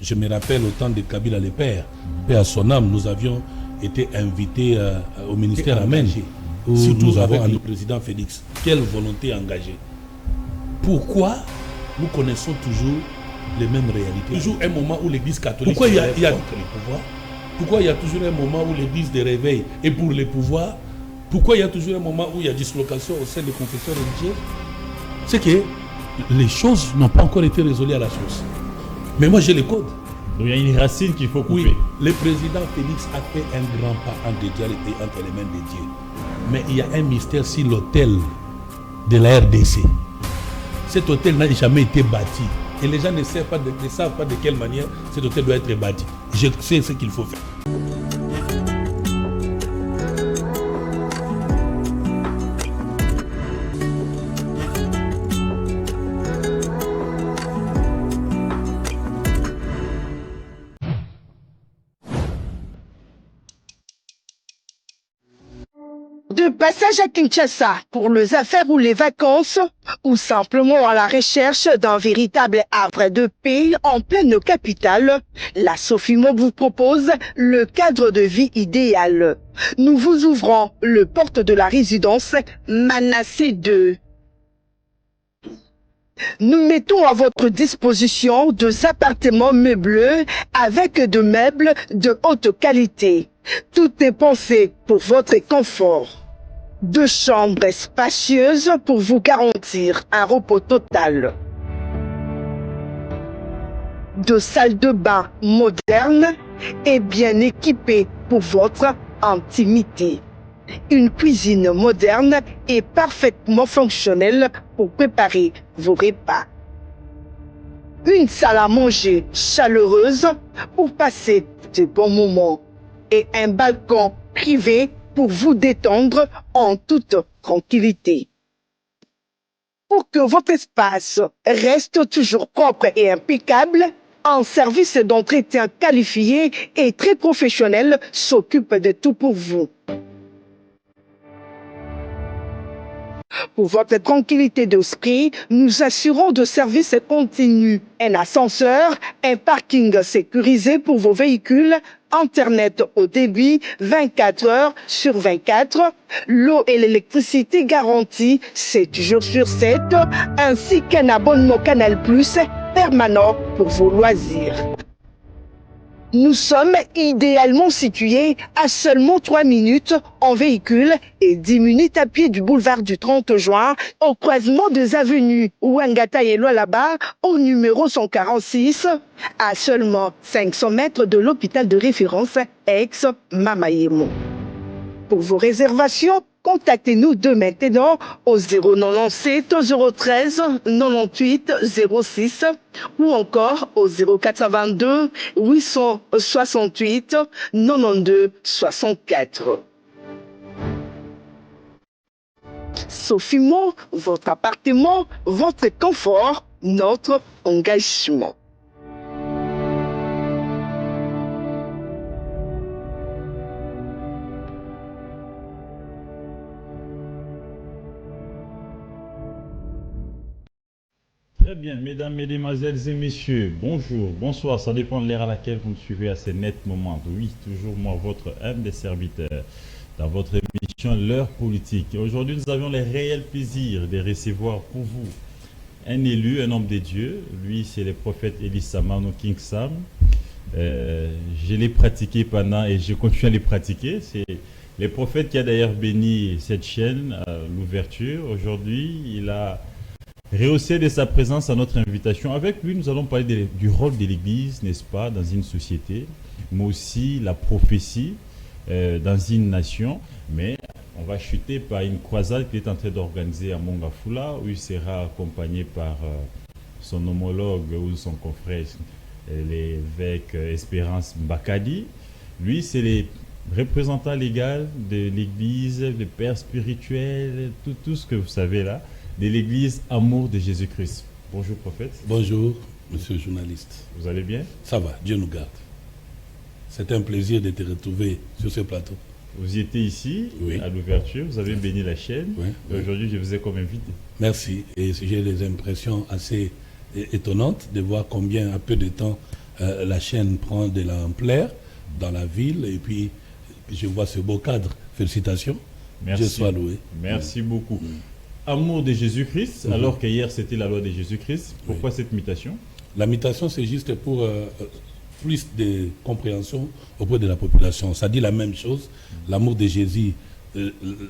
Je me rappelle au temps de Kabila le Père, paix à son âme, nous avions été invités au ministère Amen, où surtout nous avons le président Félix. Quelle volonté engagée. Pourquoi nous connaissons toujours les mêmes réalités? Toujours un moment où l'Église catholique contre les pouvoirs. Pourquoi il y a toujours un moment où l'Église de réveil est pour les pouvoirs? Pourquoi il y a toujours un moment où il y a dislocation au sein des confessions religieuses? C'est que les choses n'ont pas encore été résolues à la source. Mais moi j'ai les codes. Donc il y a une racine qu'il faut couper. Oui, le président Félix a fait un grand pas en dédiant les pays entre les mains de Dieu. Mais il y a un mystère sur l'autel de la RDC. Cet hôtel n'a jamais été bâti. Et les gens ne savent pas de quelle manière cet hôtel doit être bâti. Je sais ce qu'il faut faire. De passage à Kinshasa pour les affaires ou les vacances, ou simplement à la recherche d'un véritable havre de paix en pleine capitale, la Sofimob vous propose le cadre de vie idéal. Nous vous ouvrons le porte de la résidence Manassé 2. Nous mettons à votre disposition deux appartements meublés avec de meubles de haute qualité. Tout est pensé pour votre confort. Deux chambres spacieuses pour vous garantir un repos total. Deux salles de bain modernes et bien équipées pour votre intimité. Une cuisine moderne et parfaitement fonctionnelle pour préparer vos repas. Une salle à manger chaleureuse pour passer de bons moments. Et un balcon privé pour vous détendre en toute tranquillité. Pour que votre espace reste toujours propre et impeccable, un service d'entretien qualifié et très professionnel s'occupe de tout pour vous. Pour votre tranquillité d'esprit, nous assurons de services continus, un ascenseur, un parking sécurisé pour vos véhicules, Internet au débit 24 heures sur 24, l'eau et l'électricité garanties 7 jours sur 7, ainsi qu'un abonnement Canal+ permanent pour vos loisirs. Nous sommes idéalement situés à seulement 3 minutes en véhicule et 10 minutes à pied du boulevard du 30 juin, au croisement des avenues Ouangata et Lualaba, au numéro 146, à seulement 500 mètres de l'hôpital de référence ex-Mamayemo. Pour vos réservations, contactez-nous dès maintenant au 097 013 98 06 ou encore au 0422 868 92 64. Sofimob, votre appartement, votre confort, notre engagement. Très bien, mesdames, mesdemoiselles et messieurs, bonjour, bonsoir, ça dépend de l'heure à laquelle vous me suivez à ces nets moments. Oui, toujours moi, votre humble serviteur, dans votre émission L'heure politique. Aujourd'hui, nous avions le réel plaisir de recevoir pour vous un élu, un homme de Dieu. Lui, c'est le prophète Elie Samano King Sam. Je l'ai pratiqué pendant et je continue à les pratiquer. C'est le prophète qui a d'ailleurs béni cette chaîne, l'ouverture. Aujourd'hui, il a rehaussé de sa présence à notre invitation. Avec lui, nous allons parler du rôle de l'Église, n'est-ce pas, dans une société, mais aussi la prophétie dans une nation. Mais on va chuter par une croisade qu'il est en train d'organiser à Mongafula, où il sera accompagné par son homologue ou son confrère, l'évêque Espérance Mbakadi. Lui, c'est le représentant légal de l'Église, le père spirituel, tout ce que vous savez là, de l'Église Amour de Jésus-Christ. Bonjour prophète. Bonjour monsieur le journaliste. Vous allez bien? Ça va, Dieu nous garde. C'est un plaisir de te retrouver sur ce plateau. Vous étiez ici, oui, à l'ouverture, vous avez béni la chaîne. Oui, oui. Aujourd'hui, je vous ai comme invité. Merci. Et j'ai des impressions assez étonnantes de voir combien, à peu de temps, la chaîne prend de l'ampleur dans la ville. Et puis, je vois ce beau cadre. Félicitations. Merci. Dieu soit loué. Merci beaucoup. Amour de Jésus-Christ, alors qu'hier c'était la loi de Jésus-Christ. Pourquoi cette mutation? La mutation, c'est juste pour plus de compréhension auprès de la population. Ça dit la même chose. L'amour de Jésus,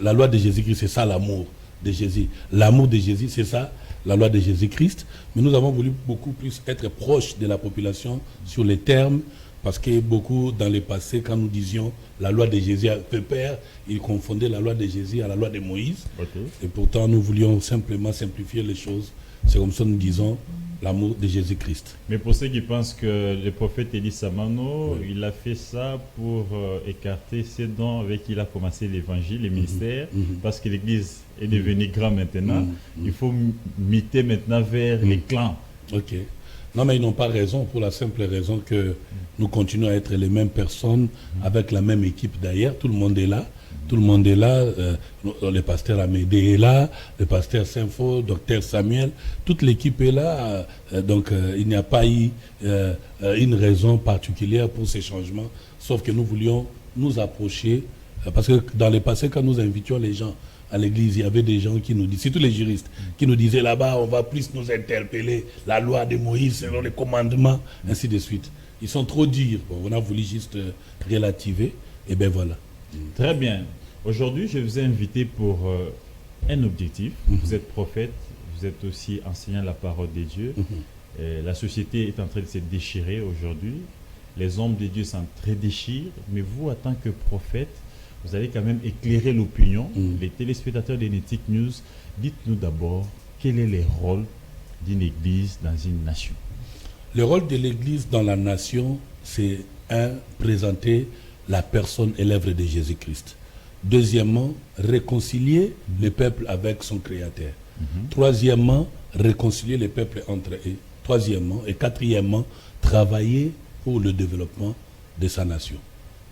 la loi de Jésus-Christ, c'est ça l'amour de Jésus. L'amour de Jésus, c'est ça la loi de Jésus-Christ. Mais nous avons voulu beaucoup plus être proches de la population sur les termes, parce que beaucoup dans le passé, quand nous disions la loi de Jésus a fait peur, ils confondaient la loi de Jésus à la loi de Moïse. Okay. Et pourtant, nous voulions simplement simplifier les choses. C'est comme ça que nous disons l'amour de Jésus-Christ. Mais pour ceux qui pensent que le prophète Élie Samano, il a fait ça pour écarter ceux dont avec qui il a commencé l'évangile, le ministère, parce que l'église est devenue grande maintenant, il faut miter maintenant vers les clans. Ok. Non, mais ils n'ont pas raison, pour la simple raison que nous continuons à être les mêmes personnes, avec la même équipe d'ailleurs. Tout le monde est là. Tout le monde est là. Le pasteur Amédée est là, le pasteur Saint-Faux, docteur Samuel. Toute l'équipe est là. Donc, il n'y a pas eu une raison particulière pour ces changements, sauf que nous voulions nous approcher. Parce que dans le passé, quand nous invitions les gens à l'église, il y avait des gens qui nous disaient, surtout les juristes, qui nous disaient là-bas, on va plus nous interpeller, la loi de Moïse selon les commandements, ainsi de suite. Ils sont trop durs. Bon, on a voulu juste relativer, et bien voilà. Très bien. Aujourd'hui, je vous ai invité pour un objectif. Vous êtes prophète, vous êtes aussi enseignant la parole de Dieu. La société est en train de se déchirer aujourd'hui. Les hommes de Dieu sont très déchirés, mais vous, en tant que prophète, vous allez quand même éclairer l'opinion. Les téléspectateurs de Netic News, dites-nous d'abord quel est le rôle d'une église dans une nation. Le rôle de l'église dans la nation, c'est présenter la personne et l'œuvre de Jésus-Christ. Deuxièmement, réconcilier le peuple avec son Créateur. Troisièmement, réconcilier le peuple entre eux. Troisièmement et quatrièmement, travailler pour le développement de sa nation.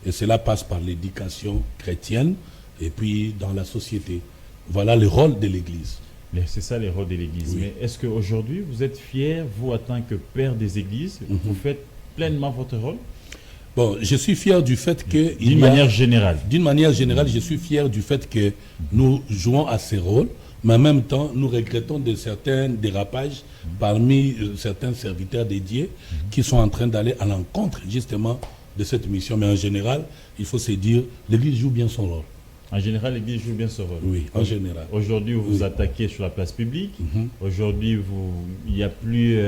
Et cela passe par l'éducation chrétienne et puis dans la société. Voilà le rôle de l'Église. C'est ça le rôle de l'Église. Oui. Mais est-ce qu'aujourd'hui, vous êtes fier, vous, en tant que père des églises, vous faites pleinement votre rôle? Bon, je suis fier du fait que... D'une manière générale. D'une manière générale, je suis fier du fait que nous jouons à ces rôles, mais en même temps, nous regrettons de certains dérapages parmi certains serviteurs dédiés qui sont en train d'aller à l'encontre, justement, de cette mission. Mais en général, il faut se dire, l'Église joue bien son rôle. En général, l'Église joue bien son rôle. Oui, en général. Aujourd'hui, vous vous attaquez sur la place publique. Aujourd'hui, il n'y a plus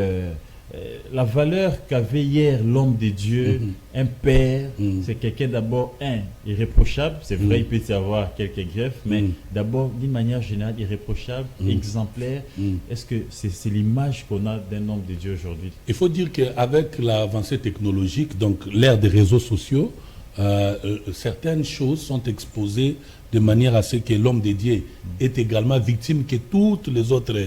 la valeur qu'avait hier l'homme de Dieu, un père. C'est quelqu'un d'abord, irréprochable. C'est vrai, il peut y avoir quelques greffes, mais d'abord, d'une manière générale, irréprochable, exemplaire. Est-ce que c'est l'image qu'on a d'un homme de Dieu aujourd'hui? Il faut dire qu'avec l'avancée technologique, donc l'ère des réseaux sociaux, certaines choses sont exposées de manière à ce que l'homme de Dieu est également victime que toutes les autres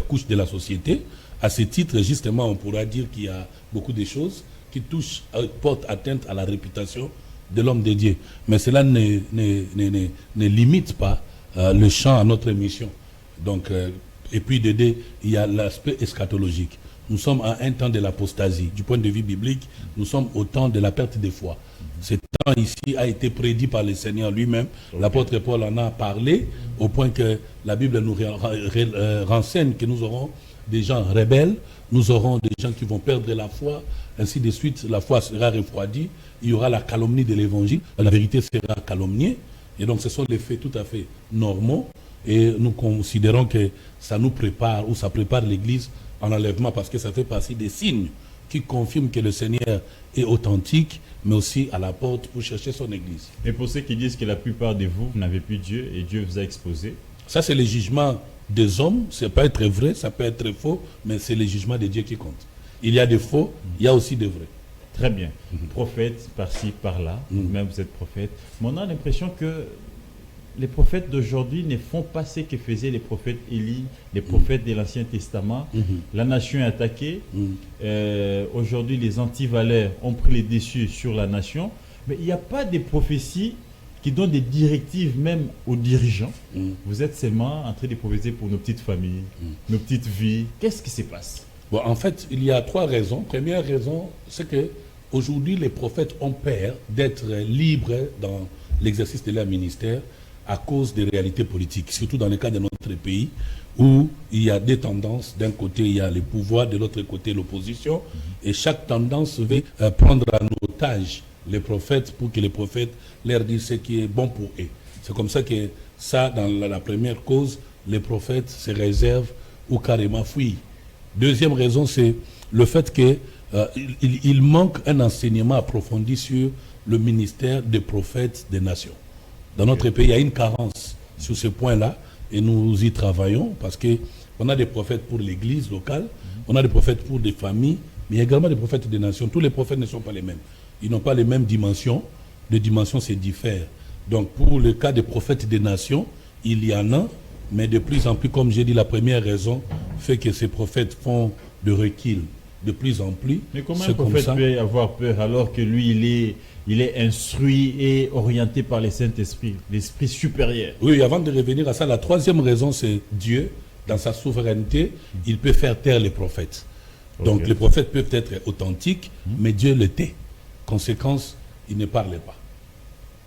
couches de la société. À ce titre, justement, on pourra dire qu'il y a beaucoup de choses qui touchent, portent atteinte à la réputation de l'homme de Dieu. Mais cela ne limite pas le champ à notre mission. Donc, et puis, il y a l'aspect eschatologique. Nous sommes à un temps de l'apostasie. Du point de vue biblique, nous sommes au temps de la perte de foi. Ce temps ici a été prédit par le Seigneur lui-même. L'apôtre Paul en a parlé au point que la Bible nous renseigne que nous aurons des gens rebelles, nous aurons des gens qui vont perdre la foi, ainsi de suite. La foi sera refroidie, il y aura la calomnie de l'évangile, la vérité sera calomniée. Et donc ce sont des faits tout à fait normaux. Et nous considérons que ça nous prépare, ou ça prépare l'Église en enlèvement, parce que ça fait partie des signes qui confirment que le Seigneur est authentique, mais aussi à la porte pour chercher son Église. Et pour ceux qui disent que la plupart de vous n'avez plus Dieu et Dieu vous a exposé, ça c'est le jugement des hommes. Ça peut être vrai, ça peut être faux, mais c'est le jugement de Dieu qui compte. Il y a des faux, il y a aussi des vrais. Très bien. Prophète par-ci, par-là, même vous êtes prophète. Mais on a l'impression que les prophètes d'aujourd'hui ne font pas ce que faisaient les prophètes Élie, les prophètes de l'Ancien Testament. La nation est attaquée. Aujourd'hui, les antivaleurs ont pris les dessus sur la nation. Mais il n'y a pas de prophéties qui donnent des directives même aux dirigeants. Vous êtes seulement en train de prophétiser pour nos petites familles, nos petites vies. Qu'est-ce qui se passe? Bon, en fait, il y a 3 raisons. Première raison, c'est que aujourd'hui, les prophètes ont peur d'être libres dans l'exercice de leur ministère à cause des réalités politiques, surtout dans le cas de notre pays, où il y a des tendances. D'un côté, il y a le pouvoir, de l'autre côté, l'opposition. Et chaque tendance veut prendre en otage les prophètes pour que les prophètes leur disent ce qui est bon pour eux. C'est comme ça que ça, dans la première cause, les prophètes se réservent ou carrément fuient. Deuxième raison, c'est le fait qu'il manque un enseignement approfondi sur le ministère des prophètes des nations. Dans notre pays, il y a une carence sur ce point-là et nous y travaillons parce qu'on a des prophètes pour l'église locale, on a des prophètes pour des familles, mais il y a également des prophètes des nations. Tous les prophètes ne sont pas les mêmes. Ils n'ont pas les mêmes dimensions. Les dimensions se diffèrent. Donc pour le cas des prophètes des nations, il y en a, mais de plus en plus, comme j'ai dit, la première raison fait que ces prophètes font de recul de plus en plus. Mais comment un prophète peut avoir peur alors que lui, il est instruit et orienté par le Saint-Esprit, l'Esprit supérieur? Oui, avant de revenir à ça, la troisième raison, c'est Dieu, dans sa souveraineté, il peut faire taire les prophètes. Donc les prophètes peuvent être authentiques, mais Dieu le tait. Conséquence, il ne parle pas.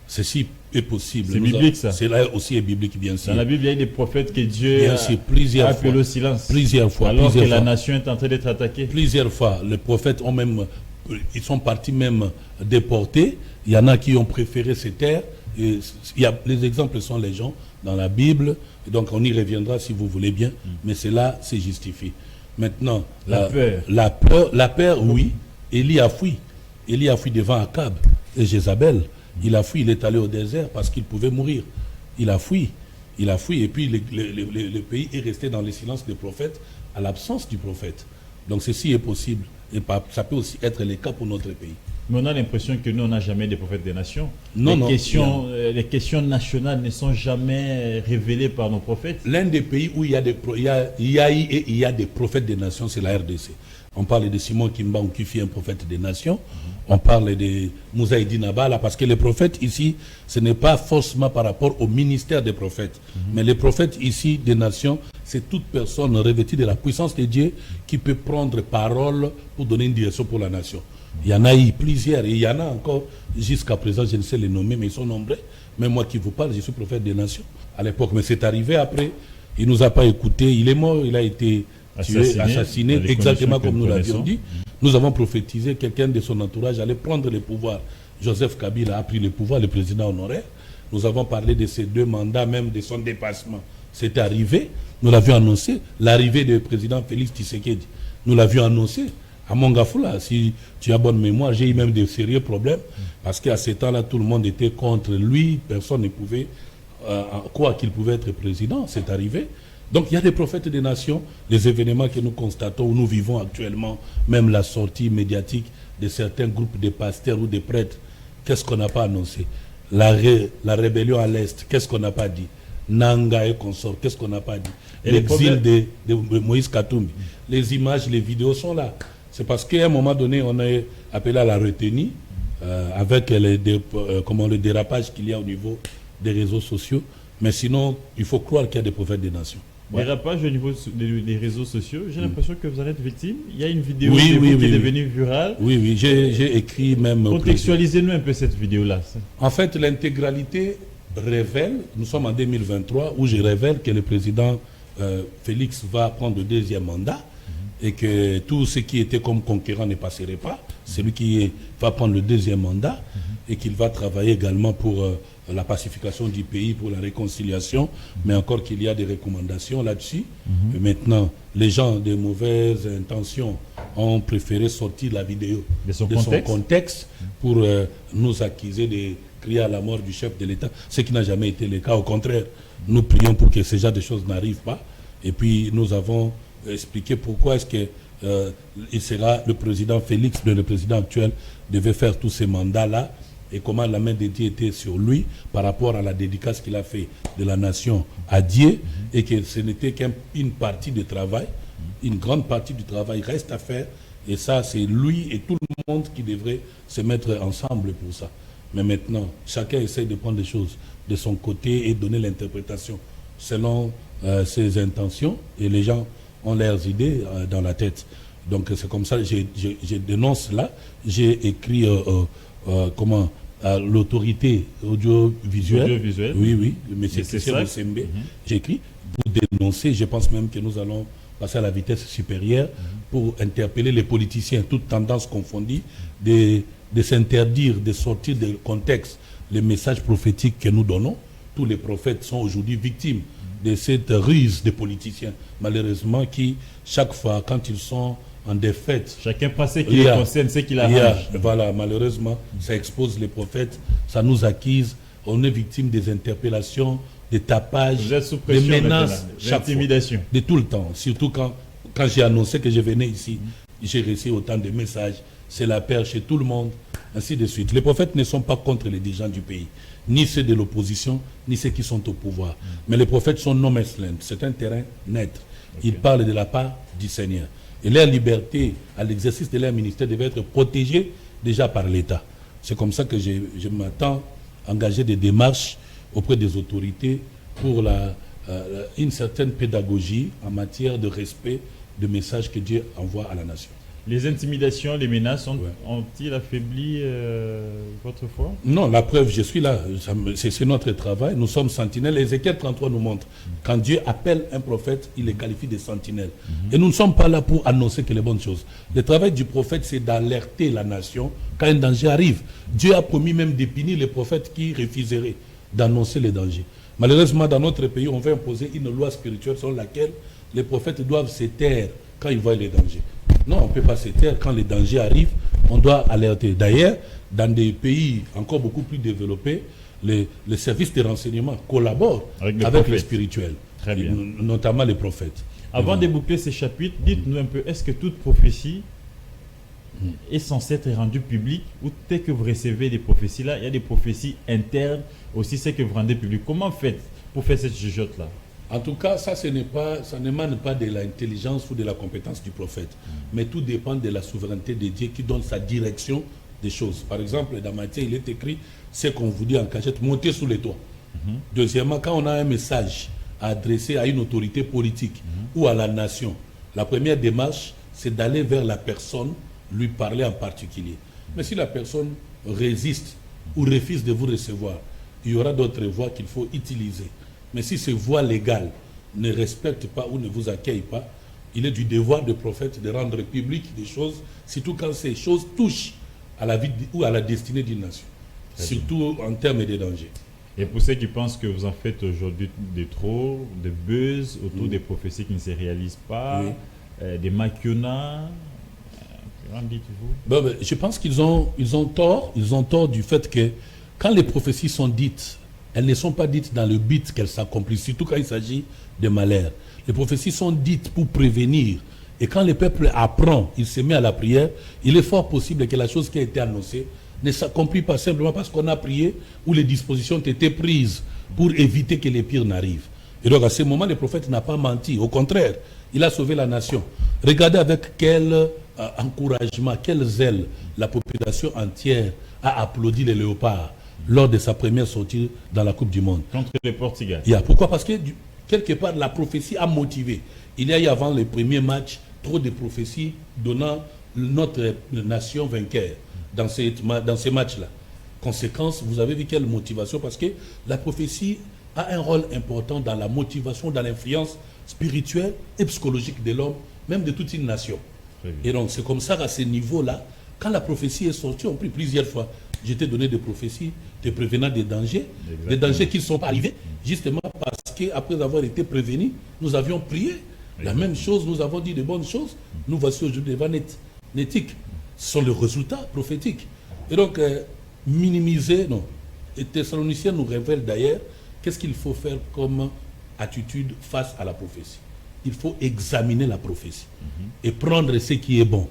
Ceci est possible. C'est biblique, ça. C'est là aussi est biblique, bien sûr. Dans la Bible, il y a des prophètes que Dieu a appelé au silence. Plusieurs fois. Alors que la nation est en train d'être attaquée. Plusieurs fois. Les prophètes ont même, ils sont partis même déportés. Il y en a qui ont préféré se taire. Et les exemples sont les gens dans la Bible. Et donc on y reviendra si vous voulez bien. Mais cela se justifie. Maintenant, la peur, oui. Élie a fui. Élie a fui devant Akab et Jézabel. Il a fui, il est allé au désert parce qu'il pouvait mourir. Il a fui, et puis le pays est resté dans le silence des prophètes, à l'absence du prophète. Donc ceci est possible, et ça peut aussi être le cas pour notre pays. Mais on a l'impression que nous, on n'a jamais des prophètes des nations. Les questions nationales ne sont jamais révélées par nos prophètes. L'un des pays où il y a des prophètes des nations, c'est la RDC. On parle de Simon Kimba qui fit un prophète des nations. On parle de Moussa Dinabala, parce que les prophètes ici, ce n'est pas forcément par rapport au ministère des prophètes. Mais les prophètes ici des nations, c'est toute personne revêtue de la puissance de Dieu qui peut prendre parole pour donner une direction pour la nation. Il y en a eu plusieurs, et il y en a encore jusqu'à présent, je ne sais les nommer, mais ils sont nombreux. Même moi qui vous parle, je suis prophète des nations à l'époque. Mais c'est arrivé après, il ne nous a pas écoutés, il est mort, il a été assassiné exactement comme nous l'avions dit. Nous avons prophétisé, quelqu'un de son entourage allait prendre le pouvoir. Joseph Kabila a pris le pouvoir, le président honoraire. Nous avons parlé de ces 2 mandats, même de son dépassement. C'est arrivé, nous l'avions annoncé. L'arrivée du président Félix Tshisekedi, nous l'avions annoncé. À Mongafula, si tu as bonne mémoire, j'ai eu même de sérieux problèmes, parce qu'à ce temps-là, tout le monde était contre lui, personne ne pouvait croire qu'il pouvait être président. C'est arrivé. Donc il y a des prophètes des nations, les événements que nous constatons, où nous vivons actuellement, même la sortie médiatique de certains groupes de pasteurs ou de prêtres. Qu'est-ce qu'on n'a pas annoncé? La rébellion à l'Est, qu'est-ce qu'on n'a pas dit? Nanga et consorts, qu'est-ce qu'on n'a pas dit? L'exil de Moïse Katumbi. Les images, les vidéos sont là. C'est parce qu'à un moment donné, on est appelé à la retenue avec le dérapage qu'il y a au niveau des réseaux sociaux. Mais sinon, il faut croire qu'il y a des prophètes des nations. Dérapage au niveau des réseaux sociaux, j'ai l'impression que vous en êtes victime. Il y a une vidéo qui est devenue virale. Oui, j'ai écrit même... Contextualisez-nous un peu cette vidéo-là. En fait, l'intégralité révèle, nous sommes en 2023, où je révèle que le président Félix va prendre le 2e mandat et que tout ce qui était comme conquérant ne passerait pas. C'est lui qui va prendre le 2e mandat et qu'il va travailler également pour... la pacification du pays, pour la réconciliation, mais encore qu'il y a des recommandations là-dessus. Et maintenant, les gens de mauvaises intentions ont préféré sortir la vidéo de son contexte pour nous accuser de crier à la mort du chef de l'État, ce qui n'a jamais été le cas. Au contraire, nous prions pour que ce genre de choses n'arrivent pas. Et puis, nous avons expliqué pourquoi est-ce que il sera le président Félix, le président actuel, devait faire tous ces mandats-là, et comment la main de Dieu était sur lui par rapport à la dédicace qu'il a fait de la nation à Dieu, et que ce n'était qu'une partie du travail, une grande partie du travail reste à faire, et ça c'est lui et tout le monde qui devrait se mettre ensemble pour ça. Mais maintenant, chacun essaie de prendre les choses de son côté et donner l'interprétation selon ses intentions, et les gens ont leurs idées dans la tête. Donc c'est comme ça, je dénonce là. J'ai écrit à l'autorité audiovisuelle. Oui, mais c'est ça. J'ai écrit pour dénoncer. Je pense même que nous allons passer à la vitesse supérieure pour interpeller les politiciens, toutes tendances confondues, de s'interdire, de sortir du contexte les messages prophétiques que nous donnons. Tous les prophètes sont aujourd'hui victimes de cette ruse des politiciens, malheureusement, qui, chaque fois, quand ils sont en défaite... Chacun pense ce qui les concerne, ce qui l'arrange. Voilà, malheureusement, ça expose les prophètes, ça nous acquise, on est victime des interpellations, des tapages, des menaces, d'intimidation. De tout le temps. Surtout quand j'ai annoncé que je venais ici, j'ai reçu autant de messages, c'est la peur chez tout le monde, ainsi de suite. Les prophètes ne sont pas contre les dirigeants du pays, ni ceux de l'opposition, ni ceux qui sont au pouvoir. Mais les prophètes sont non messlins, c'est un terrain net. Ils parlent de la part du Seigneur. Et leur liberté à l'exercice de leur ministère devait être protégée déjà par l'État. C'est comme ça que je m'attends à engager des démarches auprès des autorités pour une certaine pédagogie en matière de respect de messages que Dieu envoie à la nation. Les intimidations, les menaces ont-ils affaibli votre foi? Non, la preuve, je suis là. C'est notre travail. Nous sommes sentinelles. Ézéchiel 33 nous montre. Quand Dieu appelle un prophète, il les qualifie de sentinelles. Et nous ne sommes pas là pour annoncer que les bonnes choses. Le travail du prophète, c'est d'alerter la nation quand un danger arrive. Dieu a promis même de punir les prophètes qui refuseraient d'annoncer les dangers. Malheureusement, dans notre pays, on veut imposer une loi spirituelle selon laquelle les prophètes doivent se taire quand ils voient les dangers. Non, on ne peut pas se taire. Quand les dangers arrivent, on doit alerter. D'ailleurs, dans des pays encore beaucoup plus développés, les services de renseignement collaborent avec les spirituels, très bien. Notamment les prophètes. Avant de boucler ces chapitres, dites-nous un peu, est-ce que toute prophétie est censée être rendue publique, ou dès que vous recevez des prophéties là, il y a des prophéties internes aussi, c'est que vous rendez public. Comment faites pour faire cette jugeote-là? En tout cas, ça n'émane pas de l'intelligence ou de la compétence du prophète. Mais tout dépend de la souveraineté de Dieu qui donne sa direction des choses. Par exemple, dans Matthieu, il est écrit, c'est qu'on vous dit en cachette, montez sous les toits. Deuxièmement, quand on a un message à adresser à une autorité politique ou à la nation, la première démarche, c'est d'aller vers la personne, lui parler en particulier. Mais si la personne résiste ou refuse de vous recevoir, il y aura d'autres voies qu'il faut utiliser. Mais si ces voies légales ne respectent pas ou ne vous accueillent pas, il est du devoir du prophète de rendre public des choses, surtout quand ces choses touchent à la vie ou à la destinée d'une nation, surtout en termes de danger. Et pour ceux qui pensent que vous en faites aujourd'hui des buzz autour des prophéties qui ne se réalisent pas, des maquionnats, qu'en dites-vous? Je pense qu'ils ont tort du fait que quand les prophéties sont dites, elles ne sont pas dites dans le but qu'elles s'accomplissent, surtout quand il s'agit de malheur. Les prophéties sont dites pour prévenir. Et quand le peuple apprend, il se met à la prière, il est fort possible que la chose qui a été annoncée ne s'accomplit pas simplement parce qu'on a prié ou les dispositions ont été prises pour éviter que les pires n'arrivent. Et donc à ce moment, le prophète n'a pas menti. Au contraire, il a sauvé la nation. Regardez avec quel encouragement, quel zèle la population entière a applaudi les léopards lors de sa première sortie dans la Coupe du Monde. Contre les Portugais. Pourquoi? Parce que quelque part, la prophétie a motivé. Il y a eu avant les premiers matchs trop de prophéties donnant notre nation vainqueur dans ces matchs-là. Conséquence, vous avez vu quelle motivation? Parce que la prophétie a un rôle important dans la motivation, dans l'influence spirituelle et psychologique de l'homme, même de toute une nation. Et donc, c'est comme ça qu'à ce niveau-là, quand la prophétie est sortie, on prie plusieurs fois. Je t'ai donné des prophéties te prévenant des dangers qui ne sont pas arrivés, justement parce qu'après avoir été prévenus, nous avions prié. La même chose, nous avons dit de bonnes choses. Nous voici aujourd'hui devant l'éthique. Ce sont les résultats prophétiques. Et donc, minimiser, non. Et Thessaloniciens nous révèle d'ailleurs qu'est-ce qu'il faut faire comme attitude face à la prophétie. Il faut examiner la prophétie et prendre ce qui est bon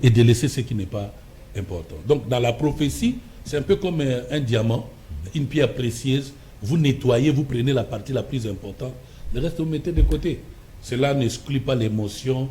et de laisser ce qui n'est pas important. Donc, dans la prophétie, c'est un peu comme un diamant, une pierre précieuse. Vous nettoyez, vous prenez la partie la plus importante. Le reste, vous mettez de côté. Cela n'exclut pas l'émotion,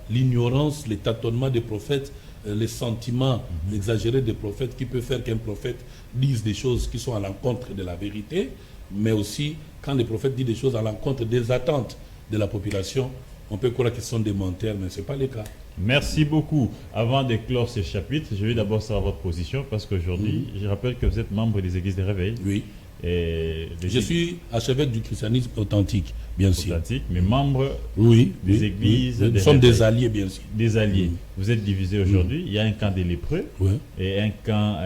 l'ignorance, les tâtonnements des prophètes, les sentiments exagérés des prophètes qui peuvent faire qu'un prophète dise des choses qui sont à l'encontre de la vérité, mais aussi quand les prophètes disent des choses à l'encontre des attentes de la population, on peut croire qu'ils sont des menteurs, mais ce n'est pas le cas. Merci beaucoup. Avant de clore ce chapitre, je vais d'abord savoir votre position parce qu'aujourd'hui, je rappelle que vous êtes membre des Églises des Réveils. Oui. Et je suis archevêque du christianisme authentique, bien sûr. Mais membre des églises. Nous sommes des alliés, bien sûr. Des alliés. Vous êtes divisés aujourd'hui. Il y a un camp des lépreux et un camp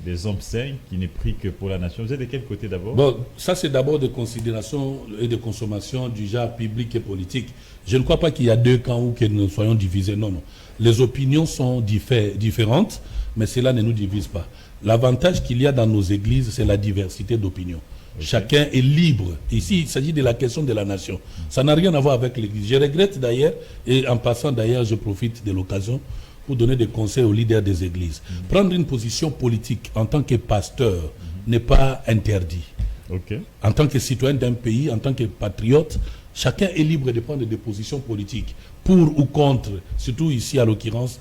des hommes saints qui n'est pris que pour la nation. Vous êtes de quel côté d'abord? Bon, ça c'est d'abord des considérations et des consommations du genre public et politique. Je ne crois pas qu'il y a deux camps ou que nous soyons divisés. Non, non. Les opinions sont différentes, mais cela ne nous divise pas. L'avantage qu'il y a dans nos églises, c'est la diversité d'opinions. Okay. Chacun est libre. Ici, il s'agit de la question de la nation. Ça n'a rien à voir avec l'église. Je regrette d'ailleurs, et en passant d'ailleurs, je profite de l'occasion pour donner des conseils aux leaders des églises. Prendre une position politique en tant que pasteur n'est pas interdit. Okay. En tant que citoyen d'un pays, en tant que patriote, chacun est libre de prendre des positions politiques pour ou contre, surtout ici à l'occurrence,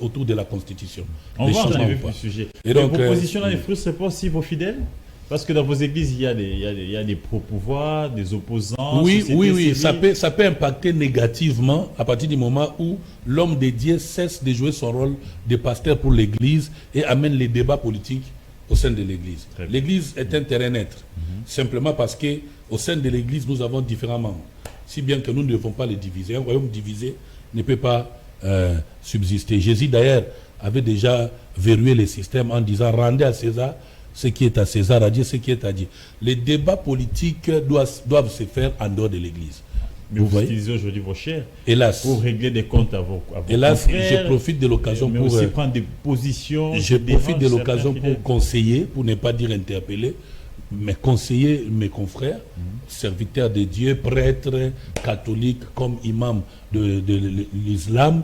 autour de la Constitution. On va en arriver au sujet. Et donc, vos positions-là ne frustrent pas aussi vos fidèles? Parce que dans vos églises, il y a des pro-pouvoirs, des opposants. Oui, ça peut impacter négativement à partir du moment où l'homme de Dieu cesse de jouer son rôle de pasteur pour l'église et amène les débats politiques au sein de l'église. L'église est un terrain neutre, simplement parce qu'au sein de l'église, nous avons différents membres. Si bien que nous ne devons pas les diviser. Un royaume divisé ne peut pas subsister. Jésus, d'ailleurs, avait déjà verrouillé les systèmes en disant « Rendez à César ce qui est à César, à Dieu ce qui est à Dieu ». Les débats politiques doivent se faire en dehors de l'église. Mais vous utilisez aujourd'hui vos chairs pour régler des comptes à vos hélas, je profite de l'occasion pour aussi prendre des positions. Je profite de l'occasion pour conseiller, pour ne pas dire interpeller, mais conseiller mes confrères, serviteurs de Dieu, prêtres, catholiques, comme imams de l'islam,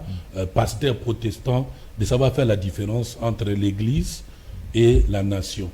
pasteurs protestants, de savoir faire la différence entre l'église et la nation.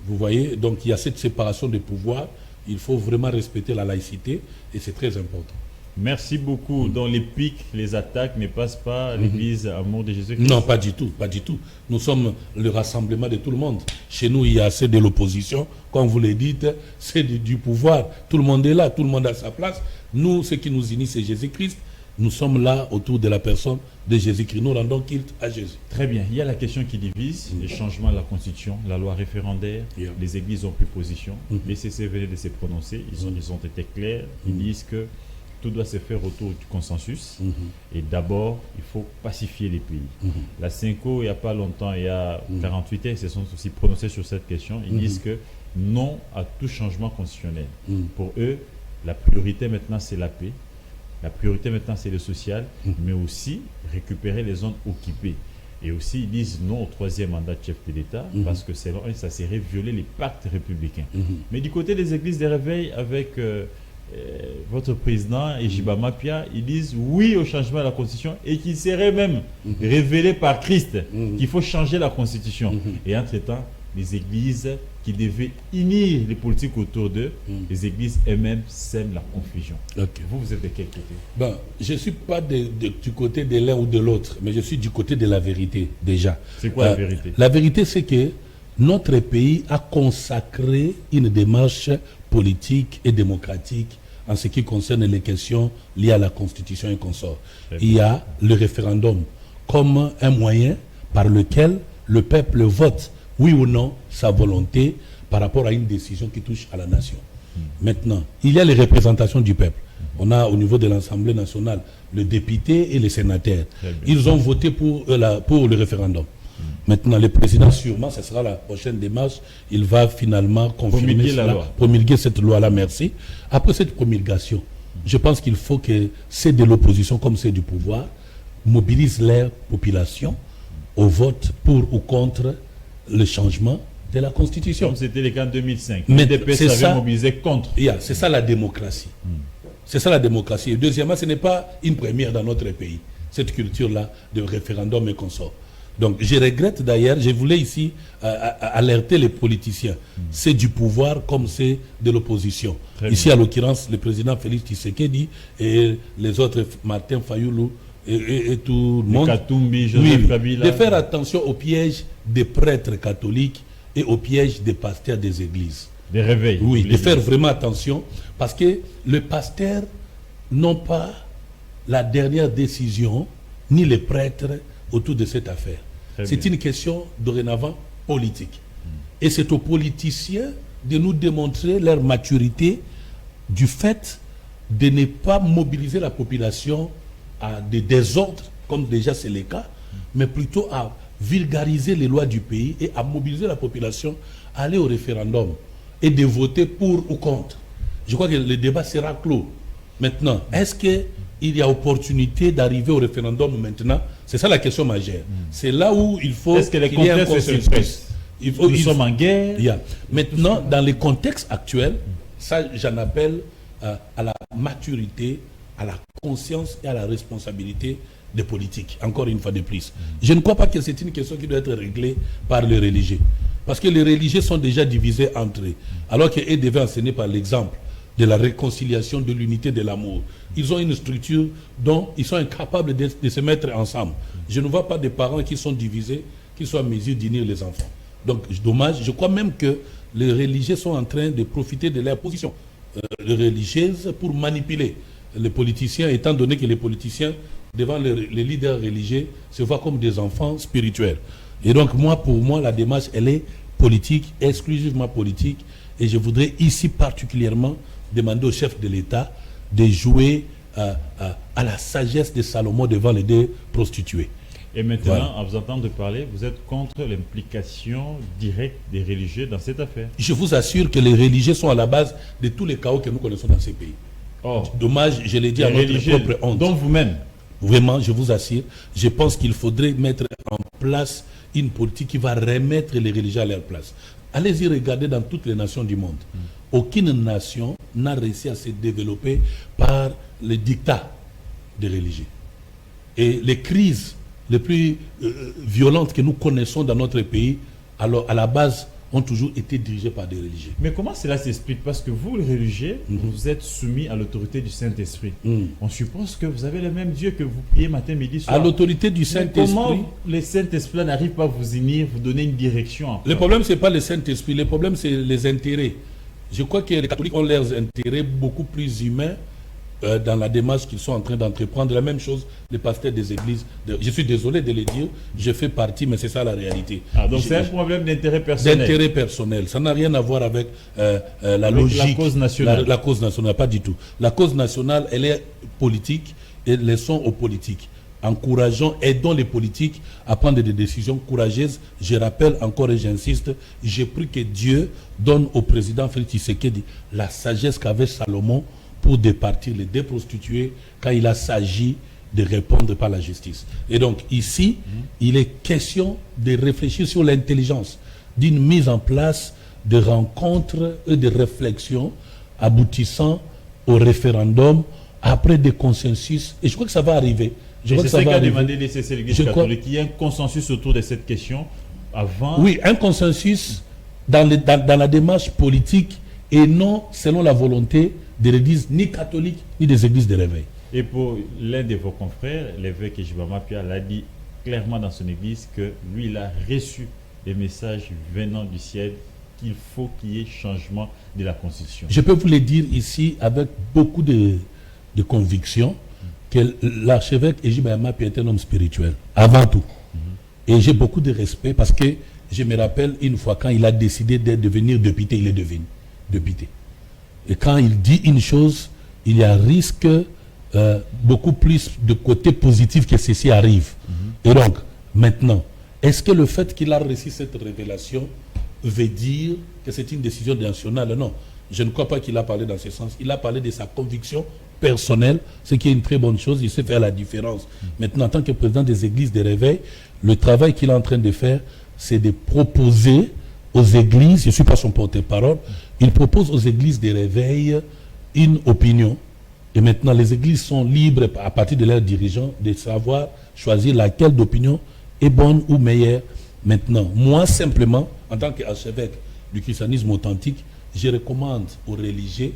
Vous voyez, donc il y a cette séparation des pouvoirs. Il faut vraiment respecter la laïcité et c'est très important. Merci beaucoup. Dans les pics, les attaques ne passent pas l'église Amour de Jésus-Christ? Non, pas du tout, pas du tout. Nous sommes le rassemblement de tout le monde. Chez nous, il y a assez de l'opposition. Comme vous le dites, c'est du pouvoir. Tout le monde est là, tout le monde a sa place. Nous, ce qui nous unit, c'est Jésus-Christ. Nous sommes là autour de la personne de Jésus-Christ. Nous rendons culte à Jésus. Très bien. Il y a la question qui divise, les changements de la Constitution, la loi référendaire. Les églises ont pris position. Les CC venaient de se prononcer. Ils ont été clairs. Ils disent que tout doit se faire autour du consensus. Et d'abord, il faut pacifier les pays. La CENCO, il n'y a pas longtemps, il y a 48 ans, ils se sont aussi prononcés sur cette question. Ils disent que non à tout changement constitutionnel. Pour eux, la priorité maintenant, c'est la paix. La priorité maintenant, c'est le social, mais aussi récupérer les zones occupées. Et aussi, ils disent non au troisième mandat de chef de l'État, parce que selon eux, ça serait violer les pactes républicains. Mais du côté des églises des réveils, avec votre président, Ejiba Mapia, ils disent oui au changement de la Constitution et qu'il serait même révélé par Christ qu'il faut changer la Constitution. Et entre-temps, les églises qui devaient unir les politiques autour d'eux, les églises elles-mêmes sèment la confusion. Vous êtes de quel côté? Ben, je ne suis pas du côté de l'un ou de l'autre, mais je suis du côté de la vérité déjà. C'est quoi la vérité? La vérité, c'est que notre pays a consacré une démarche politique et démocratique en ce qui concerne les questions liées à la Constitution et consorts. Il y a le référendum comme un moyen par lequel le peuple vote oui ou non sa volonté par rapport à une décision qui touche à la nation. Maintenant, il y a les représentations du peuple. On a au niveau de l'Assemblée nationale le député et les sénateurs. Ils ont voté pour le référendum. Maintenant, le président, sûrement, ce sera la prochaine démarche, il va finalement confirmer promulguer cette loi-là, merci. Après cette promulgation, je pense qu'il faut que ceux de l'opposition comme ceux du pouvoir mobilisent leur population au vote pour ou contre le changement de la Constitution. Comme c'était le cas en 2005. Mais c'est ça, mobilisé contre. C'est ça la démocratie. C'est ça la démocratie. Et deuxièmement, ce n'est pas une première dans notre pays, cette culture-là de référendum et consorts. Donc je regrette d'ailleurs, je voulais ici alerter les politiciens. C'est du pouvoir comme c'est de l'opposition. Ici, à l'occurrence, le président Félix Tshisekedi et les autres, Martin Fayoulou, et tout le monde, Katumbi, Joseph Kabila, de faire attention aux pièges des prêtres catholiques et aux pièges des pasteurs des églises. Des réveils. Oui, de faire vraiment attention, parce que les pasteurs n'ont pas la dernière décision, ni les prêtres autour de cette affaire. C'est une question dorénavant politique. Et c'est aux politiciens de nous démontrer leur maturité du fait de ne pas mobiliser la population à des désordres, comme déjà c'est le cas, mais plutôt à vulgariser les lois du pays et à mobiliser la population à aller au référendum et de voter pour ou contre. Je crois que le débat sera clos. Maintenant, est-ce qu'il y a opportunité d'arriver au référendum maintenant? C'est ça la question majeure. C'est là où il faut qu'il y ait un consensus. Nous sommes en guerre. Yeah. Maintenant, dans les contextes actuels, ça j'en appelle à la maturité, à la conscience et à la responsabilité des politiques, encore une fois de plus. Je ne crois pas que c'est une question qui doit être réglée par les religieux. Parce que les religieux sont déjà divisés entre eux. Alors qu'ils devaient enseigner par l'exemple de la réconciliation, de l'unité, de l'amour. Ils ont une structure dont ils sont incapables de se mettre ensemble. Je ne vois pas des parents qui sont divisés, qui sont en mesure d'unir les enfants. Donc, dommage. Je crois même que les religieux sont en train de profiter de leur position religieuse pour manipuler les politiciens, étant donné que les politiciens, devant les leaders religieux, se voient comme des enfants spirituels. Et donc, pour moi, la démarche, elle est politique, exclusivement politique. Et je voudrais ici particulièrement demander au chef de l'État de jouer à la sagesse de Salomon devant les deux prostituées. Et maintenant, en vous entendant parler, vous êtes contre l'implication directe des religieux dans cette affaire? Je vous assure que les religieux sont à la base de tous les chaos que nous connaissons dans ces pays. Oh. Dommage, je l'ai dit à notre propre honte. Donc vous-même? Vraiment, je vous assure, je pense qu'il faudrait mettre en place une politique qui va remettre les religieux à leur place. Allez-y regarder dans toutes les nations du monde. Aucune nation n'a réussi à se développer par le dictat des religieux. Et les crises les plus violentes que nous connaissons dans notre pays, alors à la base, ont toujours été dirigées par des religieux. Mais comment cela s'explique? Parce que vous, les religieux, vous êtes soumis à l'autorité du Saint-Esprit. On suppose que vous avez le même Dieu que vous priez matin, midi, soir. À l'autorité du Saint-Esprit. Comment le Saint-Esprit n'arrive pas à vous unir, vous donner une direction encore? Le problème, ce n'est pas le Saint-Esprit, le problème, c'est les intérêts. Je crois que les catholiques ont leurs intérêts beaucoup plus humains dans la démarche qu'ils sont en train d'entreprendre. La même chose, les pasteurs des églises. Je suis désolé de le dire, je fais partie, mais c'est ça la réalité. Donc c'est un problème d'intérêt personnel. D'intérêt personnel. Ça n'a rien à voir avec la logique. La cause nationale. La cause nationale, pas du tout. La cause nationale, elle est politique et laissons aux politiques. Encourageons, aidons les politiques à prendre des décisions courageuses. Je rappelle encore et j'insiste, j'ai pris que Dieu donne au président Félix Tshisekedi la sagesse qu'avait Salomon pour départir les deux prostituées quand il a s'agi de répondre par la justice. Et donc ici, il est question de réfléchir sur l'intelligence d'une mise en place de rencontres et de réflexions aboutissant au référendum après des consensus. Et je crois que ça va arriver. C'est ce qu'a demandé l'Église catholique, qu'il y ait un consensus autour de cette question avant... Oui, un consensus dans la démarche politique et non selon la volonté de l'église ni catholique ni des églises de réveil. Et pour l'un de vos confrères, l'évêque Ejibama Pia l'a dit clairement dans son église que lui, il a reçu des messages venant du ciel qu'il faut qu'il y ait changement de la Constitution. Je peux vous le dire ici avec beaucoup de conviction que l'archevêque Ejibama Pia est un homme spirituel, avant tout. Et j'ai beaucoup de respect parce que je me rappelle une fois quand il a décidé de devenir député, il est devenu député. Et quand il dit une chose, il y a risque beaucoup plus de côté positif que ceci arrive. Et donc, maintenant, est-ce que le fait qu'il a reçu cette révélation veut dire que c'est une décision nationale? Non, je ne crois pas qu'il a parlé dans ce sens. Il a parlé de sa conviction personnelle, ce qui est une très bonne chose. Il sait faire la différence. Maintenant, en tant que président des églises de réveil, le travail qu'il est en train de faire, c'est de proposer aux églises, je ne suis pas son porte-parole, il propose aux églises de réveil une opinion. Et maintenant, les églises sont libres, à partir de leurs dirigeants, de savoir choisir laquelle d'opinion est bonne ou meilleure. Maintenant, moi, simplement, en tant qu'archevêque du christianisme authentique, je recommande aux religieux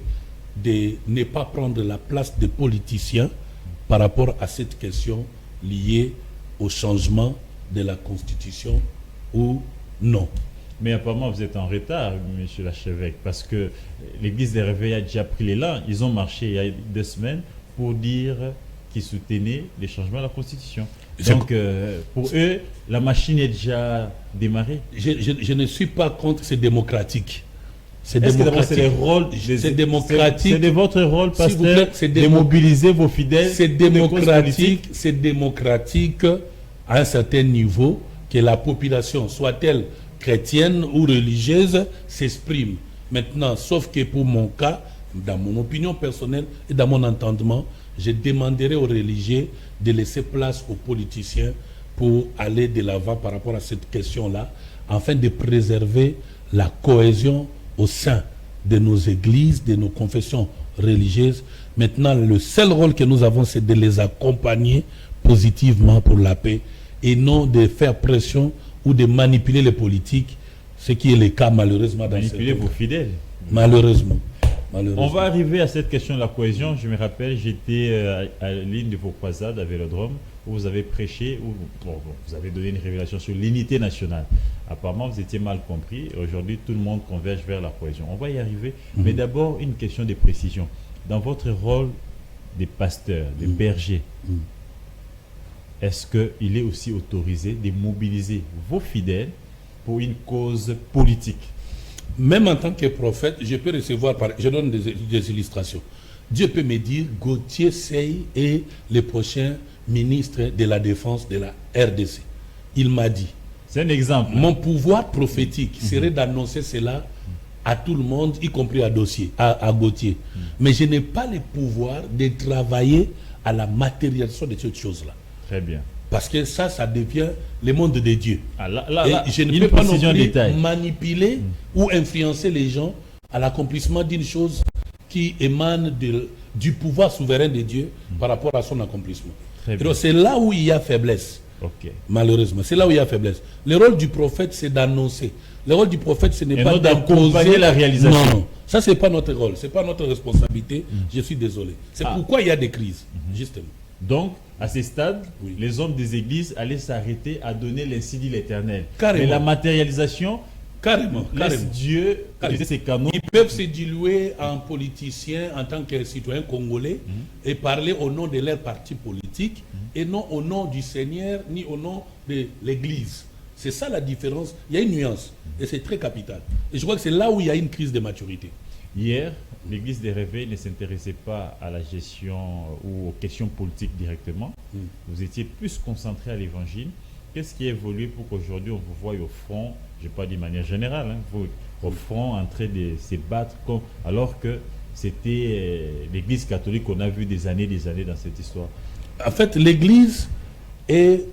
de ne pas prendre la place des politiciens par rapport à cette question liée au changement de la Constitution ou non. Mais apparemment, vous êtes en retard, monsieur l'archevêque, parce que l'église des réveils a déjà pris l'élan. Ils ont marché il y a 2 semaines pour dire qui soutenaient les changements à la Constitution. C'est Donc, pour eux, la machine est déjà démarrée. Je ne suis pas contre, c'est démocratique. C'est Est-ce que d'abord, c'est les rôles c'est démocratique. C'est de votre rôle, S'il vous pasteur, plaît, de mobiliser vos fidèles. C'est pour des causes démocratique, politiques. c'est démocratique à un certain niveau que la population, soit-elle chrétienne ou religieuse, s'exprime. Maintenant, sauf que pour mon cas, dans mon opinion personnelle et dans mon entendement, je demanderai aux religieux de laisser place aux politiciens pour aller de l'avant par rapport à cette question-là, afin de préserver la cohésion au sein de nos églises, de nos confessions religieuses. Maintenant, le seul rôle que nous avons, c'est de les accompagner positivement pour la paix et non de faire pression ou de manipuler les politiques, ce qui est le cas malheureusement dans Manipuler vos fidèles. Malheureusement. On va arriver à cette question de la cohésion. Je me rappelle, j'étais à l'une de vos croisades à Vélodrome où vous avez prêché, où vous avez donné une révélation sur l'unité nationale. Apparemment, vous étiez mal compris. Aujourd'hui, tout le monde converge vers la cohésion. On va y arriver. Mais d'abord, une question de précision. Dans votre rôle des pasteurs, des bergers, est-ce qu'il est aussi autorisé de mobiliser vos fidèles pour une cause politique? Même en tant que prophète, je peux recevoir, je donne des illustrations. Dieu peut me dire, Gauthier Sey est le prochain ministre de la Défense de la RDC. Il m'a dit. C'est un exemple. Mon pouvoir prophétique serait d'annoncer cela à tout le monde, y compris à Gauthier. Mais je n'ai pas le pouvoir de travailler à la matérialisation de cette chose-là. Très bien. Parce que ça devient le monde de Dieu. Et je ne peux pas non plus manipuler ou influencer les gens à l'accomplissement d'une chose qui émane du pouvoir souverain de Dieu par rapport à son accomplissement. Donc c'est là où il y a faiblesse. Malheureusement, c'est là où il y a faiblesse. Le rôle du prophète, c'est d'annoncer. Le rôle du prophète, ce n'est pas d'accompagner la réalisation. Non, ça c'est pas notre rôle, c'est pas notre responsabilité. Je suis désolé. C'est pourquoi il y a des crises, justement. Donc, à ce stade, les hommes des églises allaient s'arrêter à donner l'ainsi dit l'Éternel. Carrément. Mais la matérialisation, laisse Dieu utiliser ses canaux. Ils peuvent se diluer en politiciens, en tant que citoyens congolais, et parler au nom de leur parti politique, et non au nom du Seigneur, ni au nom de l'Église. C'est ça la différence. Il y a une nuance, et c'est très capital. Et je crois que c'est là où il y a une crise de maturité. Hier, l'Église des Réveils ne s'intéressait pas à la gestion ou aux questions politiques directement. Vous étiez plus concentré à l'Évangile. Qu'est-ce qui a évolué pour qu'aujourd'hui on vous voie au front, je n'ai pas dit de manière générale, vous, au front en train de se battre, alors que c'était l'Église catholique qu'on a vu des années dans cette histoire? En fait, l'Église est...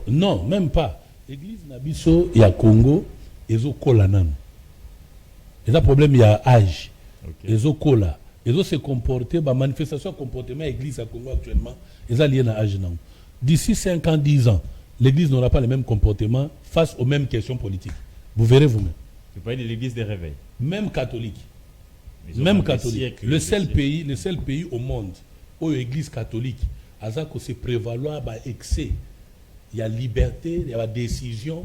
Non, même pas. L'Église Nabiso, il y a Congo, et Zokolanam. Il y a un problème, il y a âge. Les Zokola. Ils ont se comporter, la manifestation comportement de l'Église à Congo actuellement, ils ont lié à âge. D'ici 5 ans, 10 ans, l'Église n'aura pas le même comportement face aux mêmes questions politiques. Vous verrez vous-même. Vous parlez de l'Église des Réveils. Même catholique. Même catholique. Le seul pays au monde où l'Église catholique a se prévaloir excès. Il y a liberté, il y a décision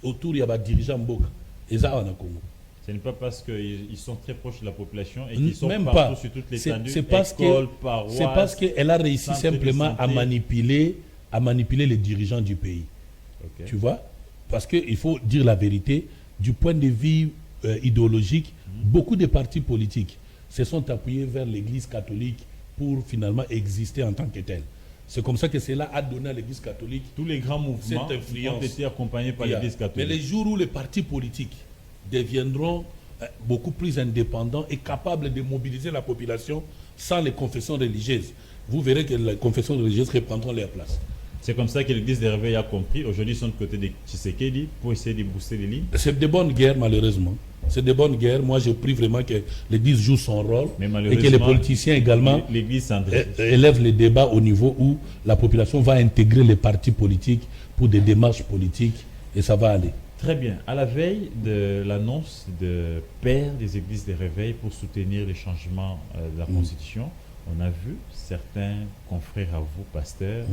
autour, il y a dirigeants Mboka. Et ça, on a Congo. Ce n'est pas parce qu'ils sont très proches de la population et qu'ils sont même partout pas. Sur toute l'étendue, c'est parce qu'elle a réussi simplement à manipuler les dirigeants du pays. Tu vois? Parce qu'il faut dire la vérité, du point de vue idéologique, beaucoup de partis politiques se sont appuyés vers l'Église catholique pour finalement exister en tant que tel. C'est comme ça que cela a donné à l'Église catholique tous les grands mouvements ont été accompagnés par l'Église catholique. Mais les jours où les partis politiques deviendront beaucoup plus indépendants et capables de mobiliser la population sans les confessions religieuses, vous verrez que les confessions religieuses reprendront leur place. C'est comme ça que l'Église des Réveils a compris. Aujourd'hui, ils sont de côté de Tshisekedi pour essayer de booster les lignes. C'est de bonnes guerres, malheureusement. C'est de bonnes guerres. Moi, je prie vraiment que l'Église joue son rôle et que les politiciens également élèvent les débats au niveau où la population va intégrer les partis politiques pour des démarches politiques et ça va aller. Très bien. À la veille de l'annonce de père des Églises des Réveils pour soutenir les changements de la Constitution, on a vu certains confrères à vous, pasteurs,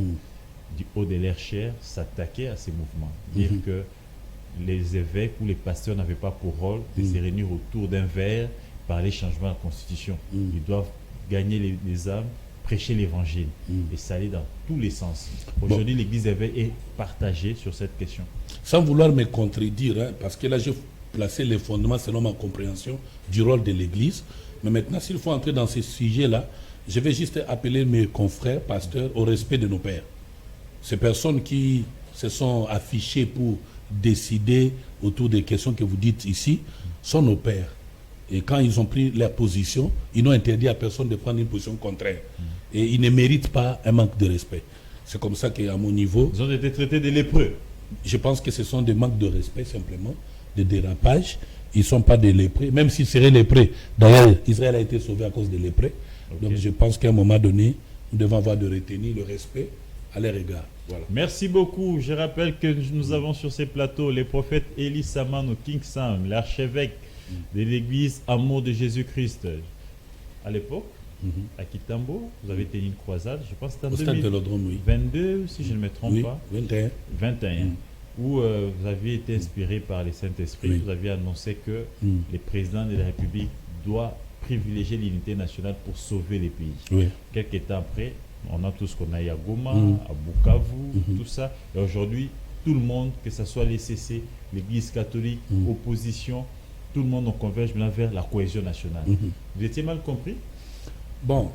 du haut de leur chair, s'attaquer à ces mouvements. Dire que les évêques ou les pasteurs n'avaient pas pour rôle de se réunir autour d'un verre par les changements de la Constitution. Ils doivent gagner les âmes, prêcher l'évangile. Et ça allait dans tous les sens. Aujourd'hui, l'Église est partagée sur cette question. Sans vouloir me contredire, hein, parce que là, j'ai placé les fondements selon ma compréhension du rôle de l'Église. Mais maintenant, s'il faut entrer dans ces sujets-là, je vais juste appeler mes confrères, pasteurs, au respect de nos pères. Ces personnes qui se sont affichées pour décider autour des questions que vous dites ici sont nos pères. Et quand ils ont pris leur position, ils n'ont interdit à personne de prendre une position contraire. Et ils ne méritent pas un manque de respect. C'est comme ça qu'à mon niveau... Ils ont été traités de lépreux. Je pense que ce sont des manques de respect simplement, de dérapage. Ils ne sont pas des lépreux, même s'ils seraient lépreux. D'ailleurs, Israël a été sauvé à cause des lépreux. Donc je pense qu'à un moment donné, nous devons avoir de retenir le respect à leur égard. Voilà. Merci beaucoup. Je rappelle que nous avons sur ces plateaux les prophètes Eli Samano King Sam, l'archevêque de l'église Amour de Jésus-Christ. À l'époque, à Kitambo, vous avez tenu une croisade, je pense que c'était en 2022, si je ne me trompe pas. 21. Où vous aviez été inspiré par les Saint-Esprit. Vous aviez annoncé que le président de la République doit privilégier l'unité nationale pour sauver les pays. Quelques temps après, on a tout ce qu'on a à Goma, à Bukavu, tout ça. Et aujourd'hui, tout le monde, que ce soit les CC, l'Église catholique, opposition, tout le monde on converge maintenant vers la cohésion nationale. Vous étiez mal compris? Bon,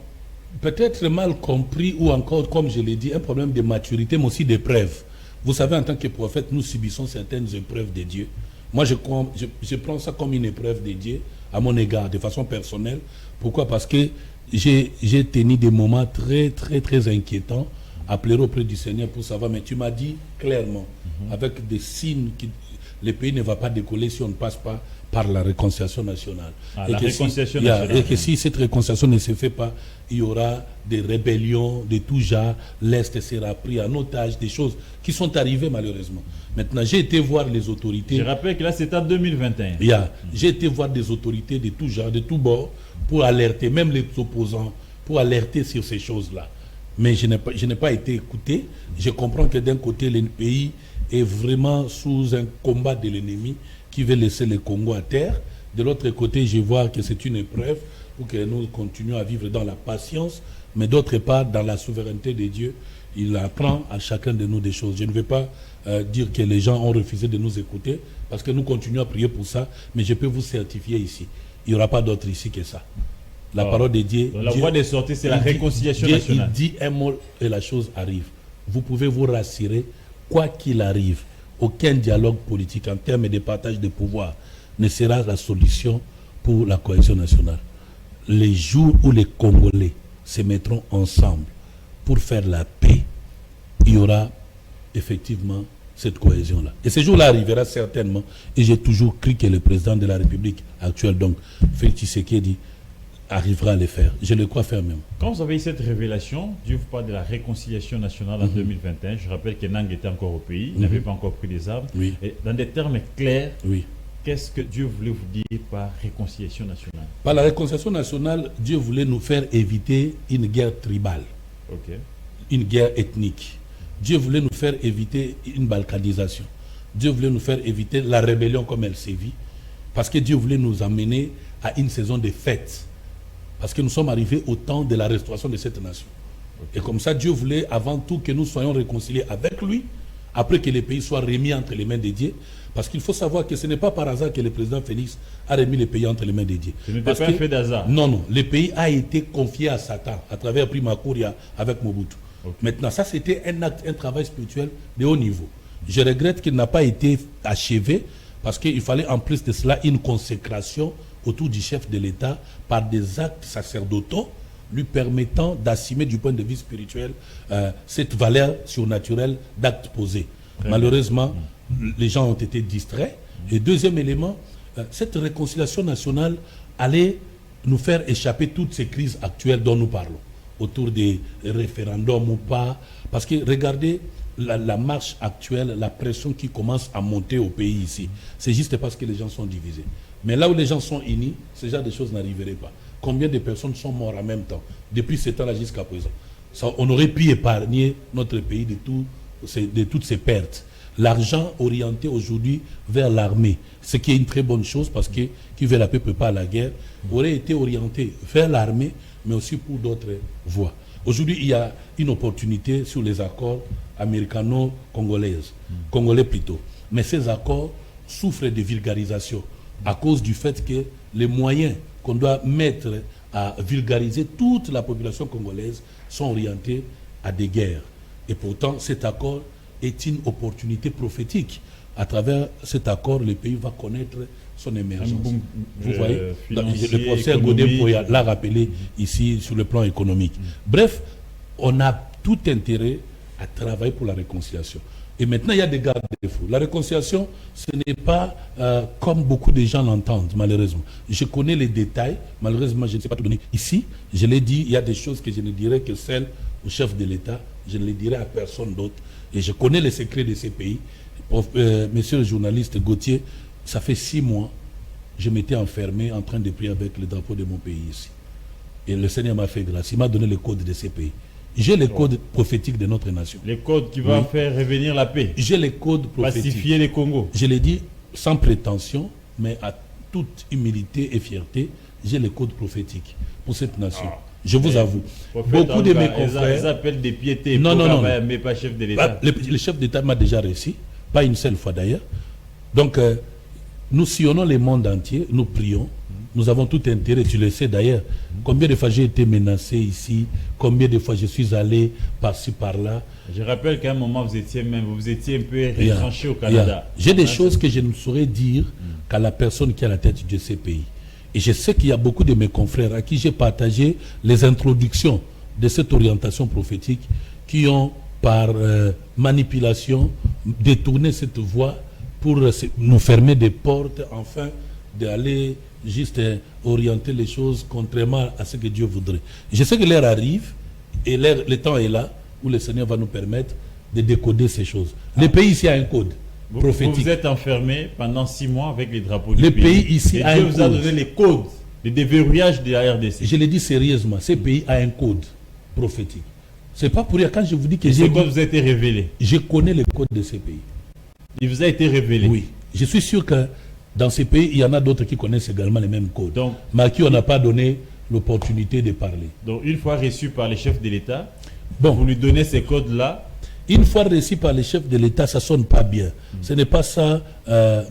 peut-être mal compris ou encore, comme je l'ai dit, un problème de maturité, mais aussi d'épreuve. Vous savez, en tant que prophète, nous subissons certaines épreuves de Dieu. Moi, je prends ça comme une épreuve de Dieu à mon égard, de façon personnelle. Pourquoi? Parce que j'ai tenu des moments très, très, très inquiétants à pleurer auprès du Seigneur pour savoir, mais tu m'as dit clairement, avec des signes que le pays ne va pas décoller si on ne passe pas par la réconciliation nationale. Et que si cette réconciliation ne se fait pas, il y aura des rébellions de tout genre, l'Est sera pris en otage, des choses qui sont arrivées malheureusement. Maintenant, j'ai été voir les autorités. Je rappelle que là, c'est en 2021. J'ai été voir des autorités de tout genre, de tout bord, pour alerter, même les opposants, pour alerter sur ces choses-là. Mais je n'ai pas été écouté. Je comprends que d'un côté, le pays est vraiment sous un combat de l'ennemi qui veut laisser le Congo à terre. De l'autre côté, je vois que c'est une épreuve pour que nous continuions à vivre dans la patience, mais d'autre part, dans la souveraineté de Dieu, il apprend à chacun de nous des choses. Je ne vais pas dire que les gens ont refusé de nous écouter, parce que nous continuons à prier pour ça, mais je peux vous certifier ici, il n'y aura pas d'autre ici que ça. La parole de Dieu... La voie de sortie, c'est la réconciliation nationale. Il dit un mot et la chose arrive. Vous pouvez vous rassurer, quoi qu'il arrive, aucun dialogue politique en termes de partage de pouvoir ne sera la solution pour la cohésion nationale. Les jours où les Congolais se mettront ensemble pour faire la paix, il y aura effectivement cette cohésion-là. Et ce jour-là arrivera certainement, et j'ai toujours cru que le président de la République actuelle, donc Félix Tshisekedi, arrivera à le faire. Je le crois fermement. Quand vous avez eu cette révélation, Dieu vous parle de la réconciliation nationale en 2021. Je rappelle que Nang était encore au pays, il n'avait pas encore pris les armes. Et dans des termes clairs, qu'est-ce que Dieu voulait vous dire par réconciliation nationale? Par la réconciliation nationale, Dieu voulait nous faire éviter une guerre tribale, une guerre ethnique. Dieu voulait nous faire éviter une balkanisation. Dieu voulait nous faire éviter la rébellion comme elle sévit, parce que Dieu voulait nous amener à une saison de fêtes. Parce que nous sommes arrivés au temps de la restauration de cette nation. Et comme ça, Dieu voulait avant tout que nous soyons réconciliés avec lui, après que les pays soient remis entre les mains de Dieu. Parce qu'il faut savoir que ce n'est pas par hasard que le président Félix a remis les pays entre les mains de Dieu. Ce n'était pas un fait d'hasard. Non, non. Le pays a été confié à Satan à travers Prima Kuria avec Mobutu. Maintenant, ça c'était un acte, un travail spirituel de haut niveau. Je regrette qu'il n'a pas été achevé parce qu'il fallait en plus de cela une consécration autour du chef de l'État par des actes sacerdotaux lui permettant d'assumer du point de vue spirituel cette valeur surnaturelle d'actes posés. Malheureusement, les gens ont été distraits. Et deuxième élément, cette réconciliation nationale allait nous faire échapper toutes ces crises actuelles dont nous parlons, autour des référendums ou pas. Parce que regardez la marche actuelle, la pression qui commence à monter au pays ici. C'est juste parce que les gens sont divisés. Mais là où les gens sont unis, ce genre de choses n'arriveraient pas. Combien de personnes sont mortes en même temps, depuis ce temps-là jusqu'à présent? On aurait pu épargner notre pays de toutes ces pertes. L'argent orienté aujourd'hui vers l'armée, ce qui est une très bonne chose parce que qui veut la paix prépare la guerre, aurait été orienté vers l'armée, mais aussi pour d'autres voies. Aujourd'hui, il y a une opportunité sur les accords américano-congolais, congolais plutôt. Mais ces accords souffrent de vulgarisation à cause du fait que les moyens qu'on doit mettre à vulgariser toute la population congolaise sont orientés à des guerres. Et pourtant, cet accord est une opportunité prophétique. À travers cet accord, le pays va connaître son émergence. Vous voyez, le professeur Godin l'a rappelé ici sur le plan économique. Bref, on a tout intérêt à travailler pour la réconciliation. Et maintenant, il y a des garde-fous. La réconciliation, ce n'est pas comme beaucoup de gens l'entendent, malheureusement. Je connais les détails, malheureusement, je ne sais pas tout donner. Ici, je l'ai dit, il y a des choses que je ne dirais que celles au chef de l'État, je ne les dirai à personne d'autre. Et je connais les secrets de ces pays. Monsieur le journaliste Gauthier, ça fait 6 mois, je m'étais enfermé en train de prier avec le drapeau de mon pays ici. Et le Seigneur m'a fait grâce, il m'a donné le code de ces pays. J'ai les codes prophétiques de notre nation. Les codes qui vont faire revenir la paix. J'ai les codes prophétiques. Pacifier les Congos. Je l'ai dit sans prétention, mais à toute humilité et fierté, j'ai les codes prophétiques pour cette nation. Je vous avoue. Beaucoup de mes confrères... Ils appellent des piétés. Non, mais pas chef de l'État. Le chef d'État m'a déjà réussi, pas une seule fois d'ailleurs. Donc, nous sillonnons le monde entier, nous prions. Nous avons tout intérêt, tu le sais d'ailleurs. Combien de fois j'ai été menacé ici, combien de fois je suis allé par-ci, par-là. Je rappelle qu'à un moment, vous étiez un peu retranché au Canada. J'ai des choses que je ne saurais dire qu'à la personne qui est à la tête de ces pays. Et je sais qu'il y a beaucoup de mes confrères à qui j'ai partagé les introductions de cette orientation prophétique qui ont, par manipulation, détourné cette voie pour nous fermer des portes, enfin, d'aller juste orienter les choses contrairement à ce que Dieu voudrait. Je sais que l'heure arrive et le temps est là où le Seigneur va nous permettre de décoder ces choses. Le pays ici a un code prophétique. Vous êtes enfermé pendant 6 mois avec les drapeaux du pays. Le pays ici a un code. Dieu vous a donné les codes, le déverrouillage de la RDC. Je le dis sérieusement, ce pays a un code prophétique. C'est pas pour rien quand je vous dis que ce code vous a été révélé. Je connais le code de ces pays. Il vous a été révélé. Oui. Je suis sûr que dans ces pays, il y en a d'autres qui connaissent également les mêmes codes. Donc, mais à qui on n'a pas donné l'opportunité de parler. Donc, une fois reçu par les chefs de l'État, vous lui donnez ces codes-là. Une fois reçu par les chefs de l'État, ça ne sonne pas bien. Ce n'est pas ça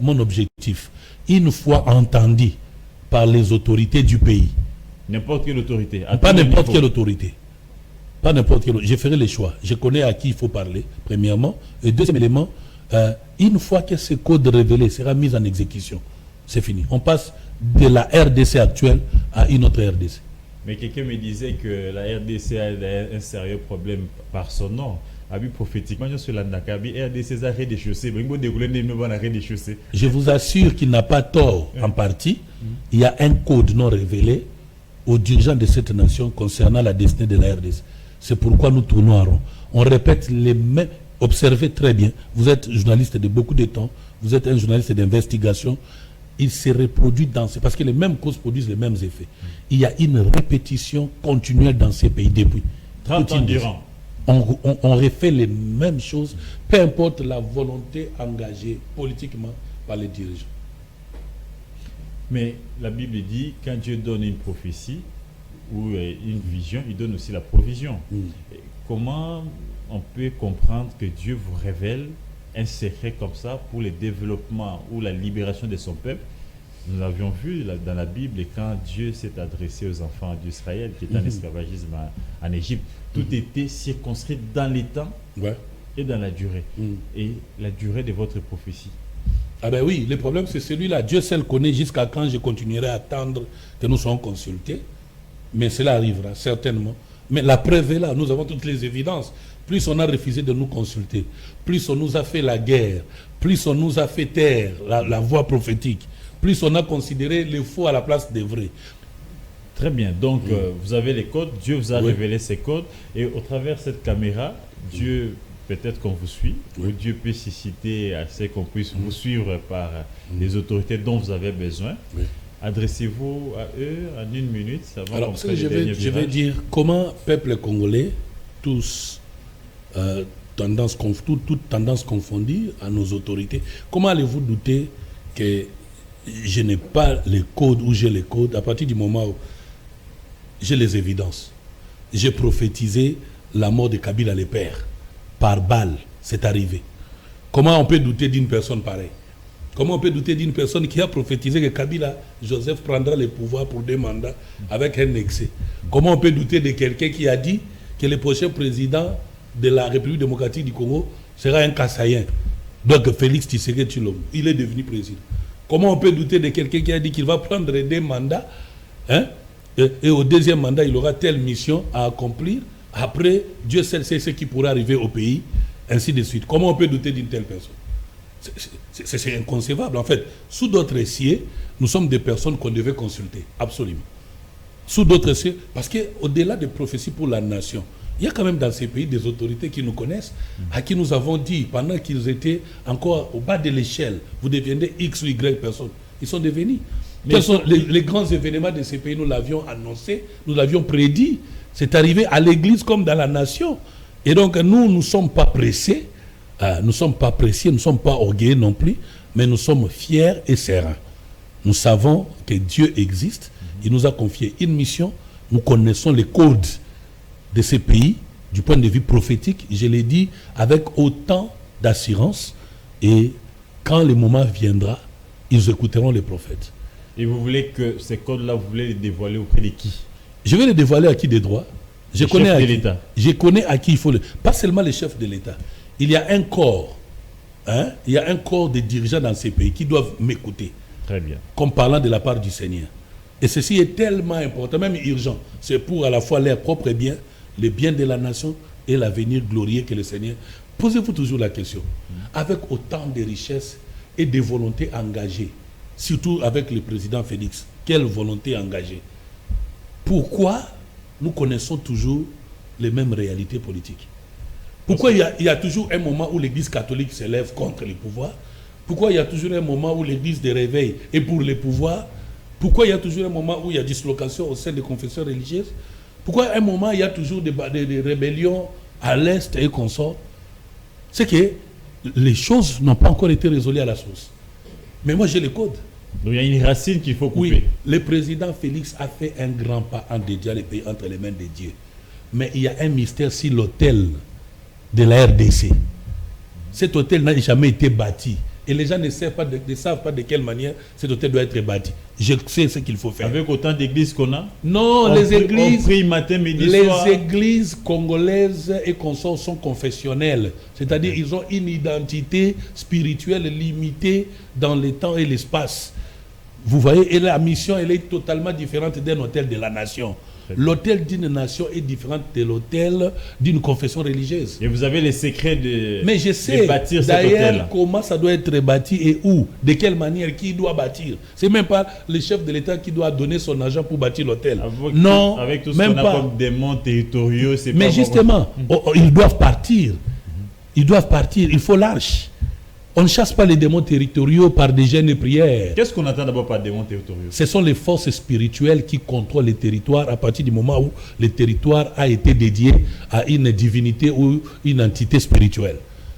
mon objectif. Une fois entendu par les autorités du pays. N'importe quelle autorité. Pas n'importe quelle autorité. Pas n'importe quelle autorité. Je ferai les choix. Je connais à qui il faut parler, premièrement. Et deuxième élément, une fois que ce code révélé sera mis en exécution, c'est fini. On passe de la RDC actuelle à une autre RDC. Mais quelqu'un me disait que la RDC a un sérieux problème par son nom. Prophétiquement, je vous assure qu'il n'a pas tort en partie. Il y a un code non révélé aux dirigeants de cette nation concernant la destinée de la RDC. C'est pourquoi nous tournons en rond. On répète les mêmes... Observez très bien, vous êtes journaliste de beaucoup de temps, vous êtes un journaliste d'investigation, il se reproduit parce que les mêmes causes produisent les mêmes effets. Il y a une répétition continuelle dans ces pays depuis 30 ans durant. On refait les mêmes choses, peu importe la volonté engagée politiquement par les dirigeants. Mais la Bible dit, quand Dieu donne une prophétie ou une vision, il donne aussi la provision. Comment on peut comprendre que Dieu vous révèle un secret comme ça pour le développement ou la libération de son peuple? Nous avions vu dans la Bible, quand Dieu s'est adressé aux enfants d'Israël qui étaient en esclavagisme en Égypte, tout était circonscrit dans les temps et dans la durée. Et la durée de votre prophétie. Ah ben oui, le problème c'est celui-là. Dieu seul connaît jusqu'à quand je continuerai à attendre que nous soyons consultés. Mais cela arrivera certainement. Mais la preuve est là, nous avons toutes les évidences. Plus on a refusé de nous consulter, plus on nous a fait la guerre, plus on nous a fait taire la voix prophétique, plus on a considéré les faux à la place des vrais. Très bien, donc vous avez les codes, Dieu vous a révélé ces codes, et au travers de cette caméra, Dieu, peut-être qu'on vous suit, ou Dieu peut susciter à ce qu'on puisse vous suivre par les autorités dont vous avez besoin. Adressez-vous à eux en 1 minute. Alors, je vais dire comment peuple congolais, toutes tendances confondues à nos autorités, comment allez-vous douter que je n'ai pas les codes ou j'ai les codes à partir du moment où j'ai les évidences? j'ai prophétisé la mort de Kabila le père. Par balle, c'est arrivé. Comment on peut douter d'une personne pareille? Comment on peut douter d'une personne qui a prophétisé que Kabila, Joseph, prendra le pouvoir pour 2 mandats avec un excès? Comment on peut douter de quelqu'un qui a dit que le prochain président de la République démocratique du Congo sera un Kassaïen? Donc Félix Tshisekedi Tshilombo, il est devenu président. Comment on peut douter de quelqu'un qui a dit qu'il va prendre 2 mandats, hein, et au 2e mandat, il aura telle mission à accomplir? Après, Dieu seul sait ce qui pourrait arriver au pays, ainsi de suite. Comment on peut douter d'une telle personne? C'est inconcevable. En fait, sous d'autres essiers, nous sommes des personnes qu'on devait consulter, absolument. Sous d'autres essiers, parce qu'au-delà des prophéties pour la nation, il y a quand même dans ces pays des autorités qui nous connaissent, à qui nous avons dit, pendant qu'ils étaient encore au bas de l'échelle, vous deviendrez X ou Y personnes. Ils sont devenus. Quels sont les grands événements de ces pays? Nous l'avions annoncé, nous l'avions prédit. C'est arrivé à l'église comme dans la nation. Et donc, nous ne sommes pas pressés, nous ne sommes pas orgueilleux non plus, mais nous sommes fiers et sereins. Nous savons que Dieu existe, il nous a confié une mission, nous connaissons les codes de ces pays, du point de vue prophétique, je l'ai dit avec autant d'assurance, et quand le moment viendra, ils écouteront les prophètes. Et vous voulez que ces codes-là, vous voulez les dévoiler auprès de qui? Je vais les dévoiler à qui de droit? Je connais à qui il faut pas seulement les chefs de l'État. Il y a un corps, hein? Il y a un corps de dirigeants dans ces pays qui doivent m'écouter. Très bien. Comme parlant de la part du Seigneur. Et ceci est tellement important, même urgent. C'est pour à la fois leur propre bien, le bien de la nation et l'avenir glorieux que le Seigneur. Posez-vous toujours la question. Avec autant de richesses et de volontés engagées, surtout avec le président Félix, quelle volonté engagée? Pourquoi nous connaissons toujours les mêmes réalités politiques? Pourquoi il y a toujours un moment où l'Église catholique s'élève contre les pouvoirs? Pourquoi il y a toujours un moment où l'Église de réveil est pour les pouvoirs? Pourquoi il y a toujours un moment où il y a dislocation au sein des confessions religieuses? Pourquoi un moment il y a toujours des rébellions à l'Est et consorts? C'est que les choses n'ont pas encore été résolues à la source. Mais moi j'ai les codes. Donc il y a une racine qu'il faut couper. Oui, le président Félix a fait un grand pas en dédiant les pays entre les mains de Dieu. Mais il y a un mystère sur l'autel de la RDC. Cet hôtel n'a jamais été bâti. Et les gens ne savent pas de quelle manière cet hôtel doit être bâti. Je sais ce qu'il faut faire. Avec autant d'églises qu'on a? Non, les églises... On prie matin, midi, soir. Les églises congolaises et consorts sont confessionnelles. C'est-à-dire qu'ils ont une identité spirituelle limitée dans le temps et l'espace. Vous voyez, et la mission, elle est totalement différente d'un hôtel de la nation. L'hôtel d'une nation est différent de l'hôtel d'une confession religieuse. Et vous avez les secrets de, mais je sais, de bâtir cet hôtel. D'ailleurs, comment ça doit être bâti et où? De quelle manière? Qui doit bâtir? C'est même pas le chef de l'État qui doit donner son argent pour bâtir l'hôtel. Non, avec tout ce même qu'on a pas. Comme démons territoriaux, c'est pas... Mais justement, ils doivent partir. Ils doivent partir. Il faut l'arche. On ne chasse pas les démons territoriaux par des jeûnes et prières. Qu'est-ce qu'on attend d'abord par démons territoriaux? Ce sont les forces spirituelles qui contrôlent les territoires à partir du moment où le territoire a été dédié à une divinité ou une entité spirituelle.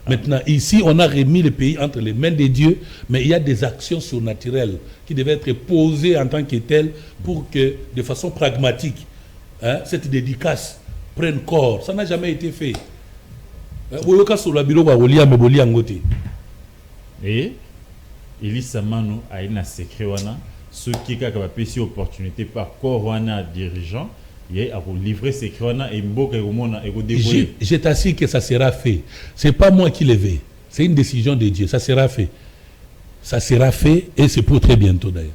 Maintenant, ici, on a remis le pays entre les mains de Dieu, mais il y a des actions surnaturelles qui devaient être posées en tant que telles pour que, de façon pragmatique, cette dédicace prenne corps. Ça n'a jamais été fait. Et Elise Samano a une secret wana ceux qui ont une opportunité par corps wana dirigeant il a livré secret wana et mboka et dévoiler. Je t'assure que ça sera fait. C'est pas moi qui l'ai fait. C'est une décision de Dieu. Ça sera fait. Ça sera fait et c'est pour très bientôt d'ailleurs.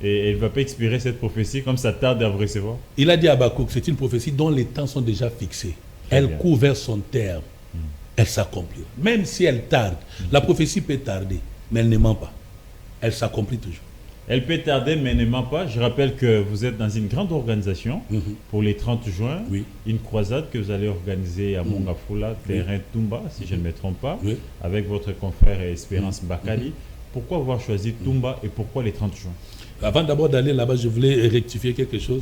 Et elle ne va pas expirer cette prophétie comme ça tarde à recevoir? Il a dit à Habakkuk, c'est une prophétie dont les temps sont déjà fixés. Elle court vers son terme. Elle s'accomplit. Même si elle tarde, la prophétie peut tarder, mais elle ne ment pas. Elle s'accomplit toujours. Elle peut tarder, mais ne ment pas. Je rappelle que vous êtes dans une grande organisation pour les 30 juin, une croisade que vous allez organiser à Mongafula, terrain Tumba, si je ne me trompe pas, avec votre confrère Espérance Bakali. Pourquoi avoir choisi Tumba et pourquoi les 30 juin? Avant d'abord d'aller là-bas, je voulais rectifier quelque chose.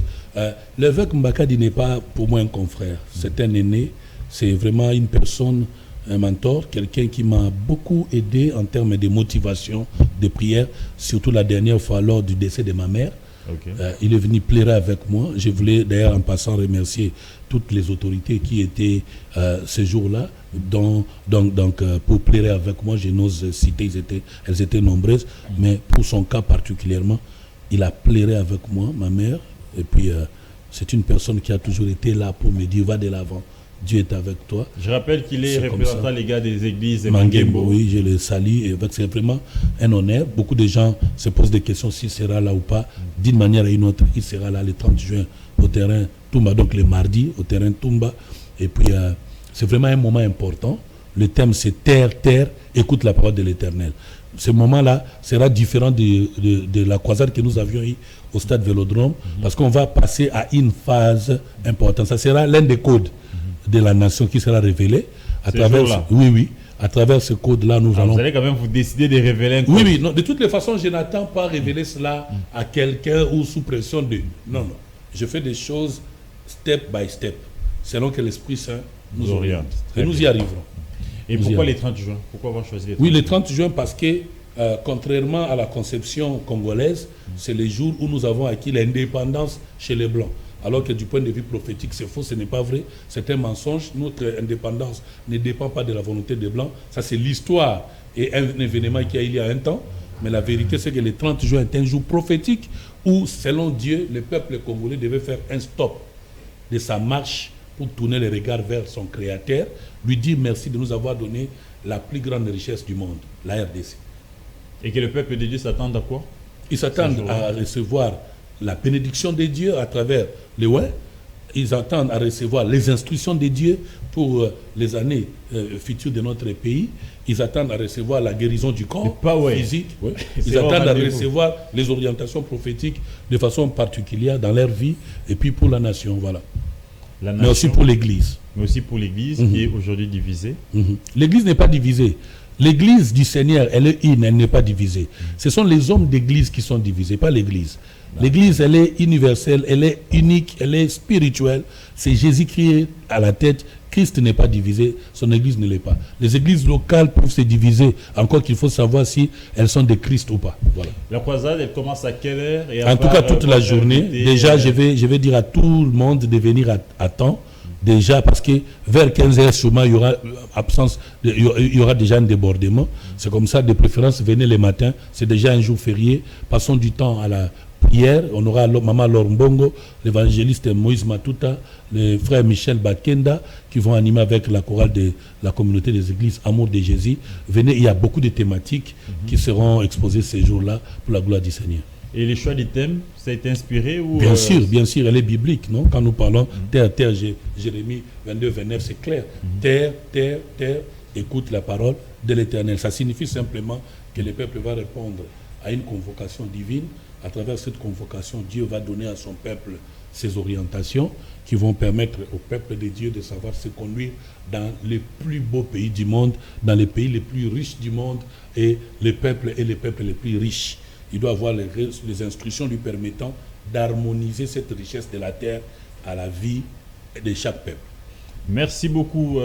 L'évêque Mbakadi n'est pas pour moi un confrère, c'est un aîné. C'est vraiment une personne, un mentor, quelqu'un qui m'a beaucoup aidé en termes de motivation, de prière, surtout la dernière fois lors du décès de ma mère. Okay. Il est venu plairer avec moi. Je voulais d'ailleurs en passant remercier toutes les autorités qui étaient ce jour-là, pour plairer avec moi. Je n'ose citer, elles étaient nombreuses, mais pour son cas particulièrement, il a plairé avec moi, ma mère, et puis c'est une personne qui a toujours été là pour me dire va de l'avant. Dieu est avec toi. Je rappelle qu'il est représentant légal des églises de Mangembo. Oui, je le salue. Et c'est vraiment un honneur. Beaucoup de gens se posent des questions s'il sera là ou pas. D'une manière ou une autre, il sera là le 30 juin au terrain Toumba, donc le mardi au terrain Toumba. Et puis, c'est vraiment un moment important. Le thème, c'est Terre, Terre, écoute la parole de l'Éternel. Ce moment-là sera différent de la croisade que nous avions eue au stade Vélodrome, parce qu'on va passer à une phase importante. Ça sera l'un des codes de la nation qui sera révélé à travers à travers ce code là nous allons. Vous allez quand même vous décider de révéler un code. Oui, non, de toutes les façons je n'attends pas révéler cela à quelqu'un ou sous pression de non, je fais des choses step by step selon que l'Esprit Saint nous oriente et nous y arriverons. Et pourquoi les 30 juin? Pourquoi avoir choisi les 30 juin? Oui, les 30 juin parce que contrairement à la conception congolaise, c'est le jour où nous avons acquis l'indépendance chez les Blancs. Alors que du point de vue prophétique, c'est faux, ce n'est pas vrai, c'est un mensonge. Notre indépendance ne dépend pas de la volonté des Blancs. Ça, c'est l'histoire et un événement qui a eu il y a un temps. Mais la vérité, c'est que le 30 juin est un jour prophétique où, selon Dieu, le peuple congolais devait faire un stop de sa marche pour tourner les regards vers son Créateur, lui dire merci de nous avoir donné la plus grande richesse du monde, la RDC. Et que le peuple de Dieu s'attende à quoi? Ils s'attendent à recevoir la bénédiction de Dieu à travers les ils attendent à recevoir les instructions de Dieu pour les années futures de notre pays. Ils attendent à recevoir la guérison du corps physique. Ils attendent à recevoir les orientations prophétiques de façon particulière dans leur vie et puis pour la nation, voilà. Mais aussi pour l'Église. Mais aussi pour l'Église qui est aujourd'hui divisée. L'Église n'est pas divisée. L'Église du Seigneur, elle est une, elle n'est pas divisée. Ce sont les hommes d'Église qui sont divisés, pas l'Église. L'Église, elle est universelle, elle est unique, elle est spirituelle. C'est Jésus qui est à la tête. Christ n'est pas divisé, son Église ne l'est pas. Les églises locales peuvent se diviser, encore qu'il faut savoir si elles sont de Christ ou pas. Voilà. La croisade, elle commence à quelle heure? En tout cas, toute la journée. Déjà, je vais dire à tout le monde de venir à temps. Déjà, parce que vers 15h, sûrement, il y aura il y aura déjà un débordement. C'est comme ça, de préférence, venez le matin. C'est déjà un jour férié. Passons du temps à la prière. On aura Maman Lorbongo, l'évangéliste Moïse Matuta, le frère Michel Bakenda, qui vont animer avec la chorale de la communauté des églises Amour de Jésus. Venez, il y a beaucoup de thématiques qui seront exposées ces jours-là pour la gloire du Seigneur. Et les choix des thèmes, ça a été inspiré ou bien sûr, elle est biblique, non? Quand nous parlons terre, terre, Jérémie 22, 29, c'est clair. Terre, terre, terre, écoute la parole de l'Éternel. Ça signifie simplement que le peuple va répondre à une convocation divine. À travers cette convocation, Dieu va donner à son peuple ses orientations qui vont permettre au peuple de Dieu de savoir se conduire dans les plus beaux pays du monde, dans les pays les plus riches du monde et les peuples les plus riches. Il doit avoir les instructions lui permettant d'harmoniser cette richesse de la terre à la vie de chaque peuple. Merci beaucoup,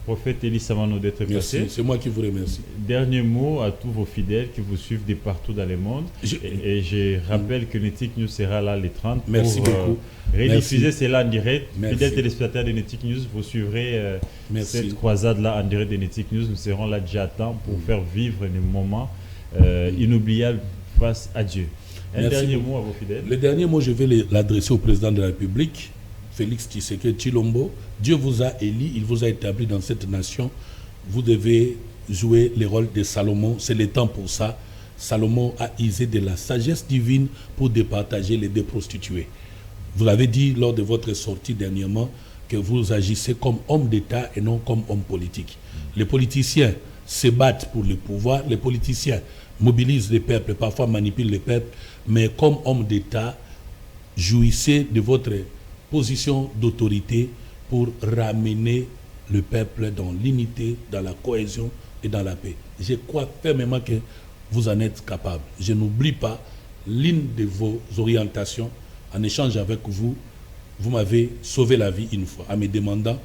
prophète Elie Samano, d'être passé. C'est moi qui vous remercie. Dernier mot à tous vos fidèles qui vous suivent de partout dans le monde. Et je rappelle que Netic News sera là les 30. Merci beaucoup. Rediffuser cela en direct. Fidèles téléspectateurs de Netic News, vous suivrez cette croisade-là en direct de Netic News. Nous serons là déjà à temps pour faire vivre des moments inoubliables face à Dieu. Un dernier mot à vos fidèles. Le dernier mot, je vais l'adresser au président de la République, Félix Tshisekedi Tshilombo. Dieu vous a élu, il vous a établi dans cette nation. Vous devez jouer le rôle de Salomon. C'est le temps pour ça. Salomon a usé de la sagesse divine pour départager les deux prostituées. Vous l'avez dit lors de votre sortie dernièrement que vous agissez comme homme d'État et non comme homme politique. Les politiciens se battent pour le pouvoir. Les politiciens mobilisent les peuples, parfois manipulent les peuples, mais comme homme d'État, jouissez de votre position d'autorité pour ramener le peuple dans l'unité, dans la cohésion et dans la paix. Je crois fermement que vous en êtes capable. Je n'oublie pas l'une de vos orientations. En échange avec vous, vous m'avez sauvé la vie une fois en me demandant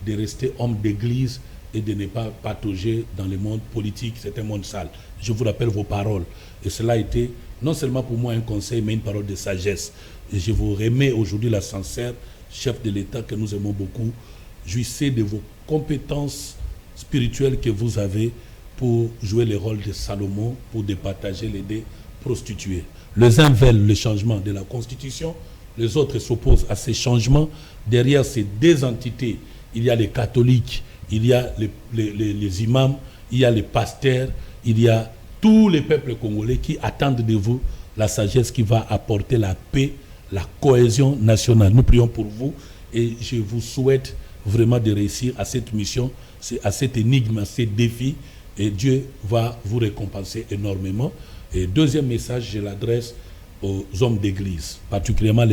de rester homme d'église et de ne pas patauger dans le monde politique. C'est un monde sale. Je vous rappelle vos paroles. Et cela a été non seulement pour moi un conseil, mais une parole de sagesse. Et je vous remets aujourd'hui la sincère, chef de l'État que nous aimons beaucoup. Jouissez de vos compétences spirituelles que vous avez pour jouer le rôle de Salomon, pour départager les deux prostituées. Les uns veulent le changement de la Constitution, les autres s'opposent à ces changements. Derrière ces deux entités, il y a les catholiques, il y a les imams, il y a les pasteurs, il y a tous les peuples congolais qui attendent de vous la sagesse qui va apporter la paix, la cohésion nationale. Nous prions pour vous et je vous souhaite vraiment de réussir à cette mission, à cette énigme, à ces défis, et Dieu va vous récompenser énormément. Et deuxième message, je l'adresse aux hommes d'église, particulièrement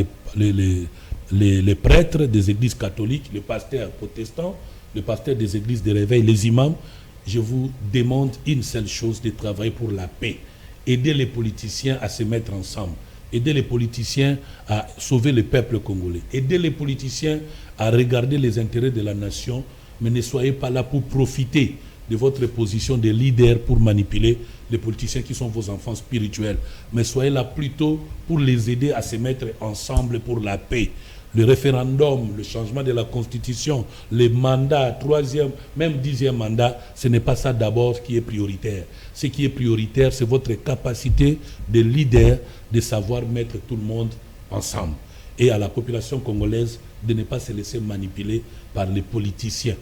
les prêtres des églises catholiques, les pasteurs protestants, les pasteurs des églises de réveil, les imams. Je vous demande une seule chose, de travailler pour la paix. Aider les politiciens à se mettre ensemble. Aider les politiciens à sauver le peuple congolais. Aider les politiciens à regarder les intérêts de la nation, mais ne soyez pas là pour profiter de votre position de leader pour manipuler les politiciens qui sont vos enfants spirituels. Mais soyez là plutôt pour les aider à se mettre ensemble pour la paix. Le référendum, le changement de la constitution, les mandats, 3e, même 10e mandat, ce n'est pas ça d'abord qui est prioritaire. Ce qui est prioritaire, c'est votre capacité de leader de savoir mettre tout le monde ensemble. Et à la population congolaise de ne pas se laisser manipuler par les politiciens.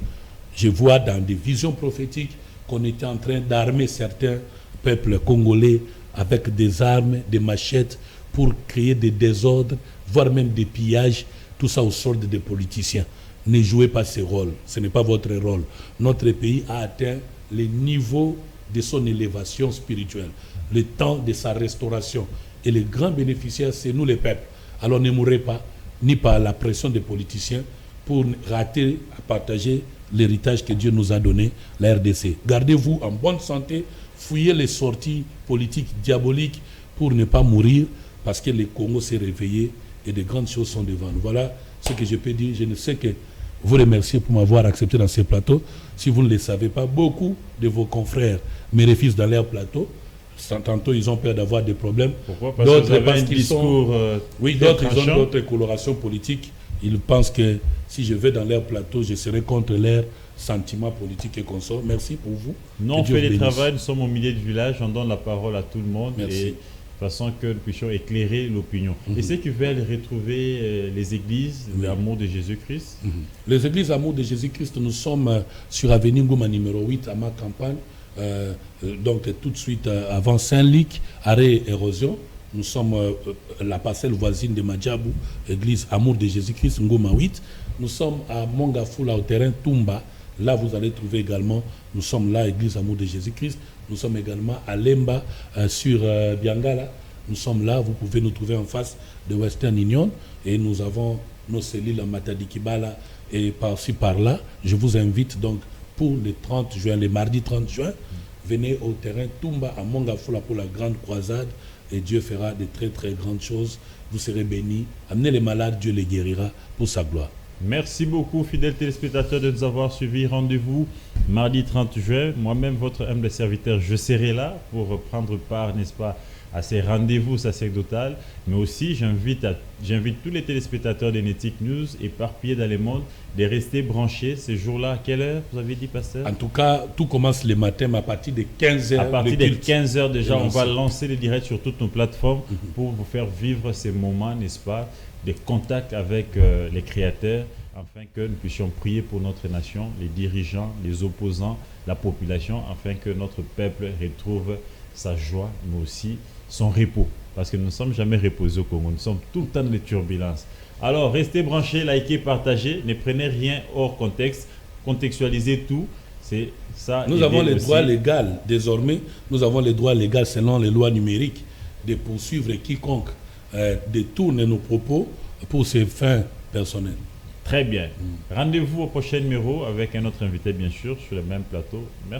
Je vois dans des visions prophétiques qu'on était en train d'armer certains peuples congolais avec des armes, des machettes pour créer des désordres, voire même des pillages, tout ça au sort des politiciens. Ne jouez pas ce rôle, ce n'est pas votre rôle. Notre pays a atteint le niveau de son élévation spirituelle, le temps de sa restauration. Et les grands bénéficiaires, c'est nous les peuples. Alors ne mourrez pas, ni par la pression des politiciens, pour rater à partager l'héritage que Dieu nous a donné, la RDC. Gardez-vous en bonne santé, fouillez les sorties politiques diaboliques pour ne pas mourir, parce que le Congo s'est réveillé et de grandes choses sont devant nous. Voilà ce que je peux dire. Je ne sais que vous remercier pour m'avoir accepté dans ce plateau. Si vous ne le savez pas, beaucoup de vos confrères me refusent dans leur plateau. Tantôt, ils ont peur d'avoir des problèmes. Pourquoi? Parce qu'ils sont... Oui, d'autres, ils ont d'autres colorations politiques. Ils pensent que si je vais dans leur plateau, je serai contre leurs sentiments politiques et consorts. Merci pour vous. Nous, on fait le travail, nous sommes au milieu du village, on donne la parole à tout le monde. Merci. Et de façon que nous puissions éclairer l'opinion. Et ceux qui veulent retrouver les églises, l'amour de Jésus-Christ. Les églises Amour de Jésus-Christ, nous sommes sur Avenue Ngouma numéro 8 à ma campagne. Donc tout de suite avant Saint-Luc, arrêt érosion. Nous sommes la parcelle voisine de Madjabou, église Amour de Jésus-Christ, Ngouma 8. Nous sommes à Mongafula, au terrain Tumba. Là, vous allez trouver également, nous sommes là, église Amour de Jésus-Christ. Nous sommes également à Lemba, sur Biangala. Nous sommes là, vous pouvez nous trouver en face de Western Union. Et nous avons nos cellules à Matadi-Kibala et par-ci, par-là. Je vous invite donc pour le 30 juin, le mardi 30 juin, venez au terrain Tumba à Mongafula pour la grande croisade. Et Dieu fera de très très grandes choses. Vous serez bénis. Amenez les malades, Dieu les guérira pour sa gloire. Merci beaucoup, fidèles téléspectateurs, de nous avoir suivis. Rendez-vous mardi 30 juin. Moi-même, votre humble serviteur, je serai là pour prendre part, n'est-ce pas, à ces rendez-vous sacerdotales. Mais aussi, j'invite tous les téléspectateurs de Netic News éparpillés dans le monde de rester branchés ces jours-là. À quelle heure, vous avez dit, pasteur? En tout cas, tout commence le matin, mais à partir de 15h. À partir de 15h déjà, on va lancer les directs sur toutes nos plateformes pour vous faire vivre ces moments, n'est-ce pas, de contact avec les créateurs, afin que nous puissions prier pour notre nation, les dirigeants, les opposants, la population, afin que notre peuple retrouve sa joie, mais aussi son repos. Parce que nous ne sommes jamais reposés au Congo, nous sommes tout le temps dans les turbulences. Alors, restez branchés, likez, partagez, ne prenez rien hors contexte, contextualisez tout. C'est ça. Nous avons les droits légaux, désormais, nous avons les droits légaux selon les lois numériques de poursuivre quiconque détourne nos propos pour ses fins personnelles. Très bien. Rendez-vous au prochain numéro avec un autre invité, bien sûr, sur le même plateau. Merci.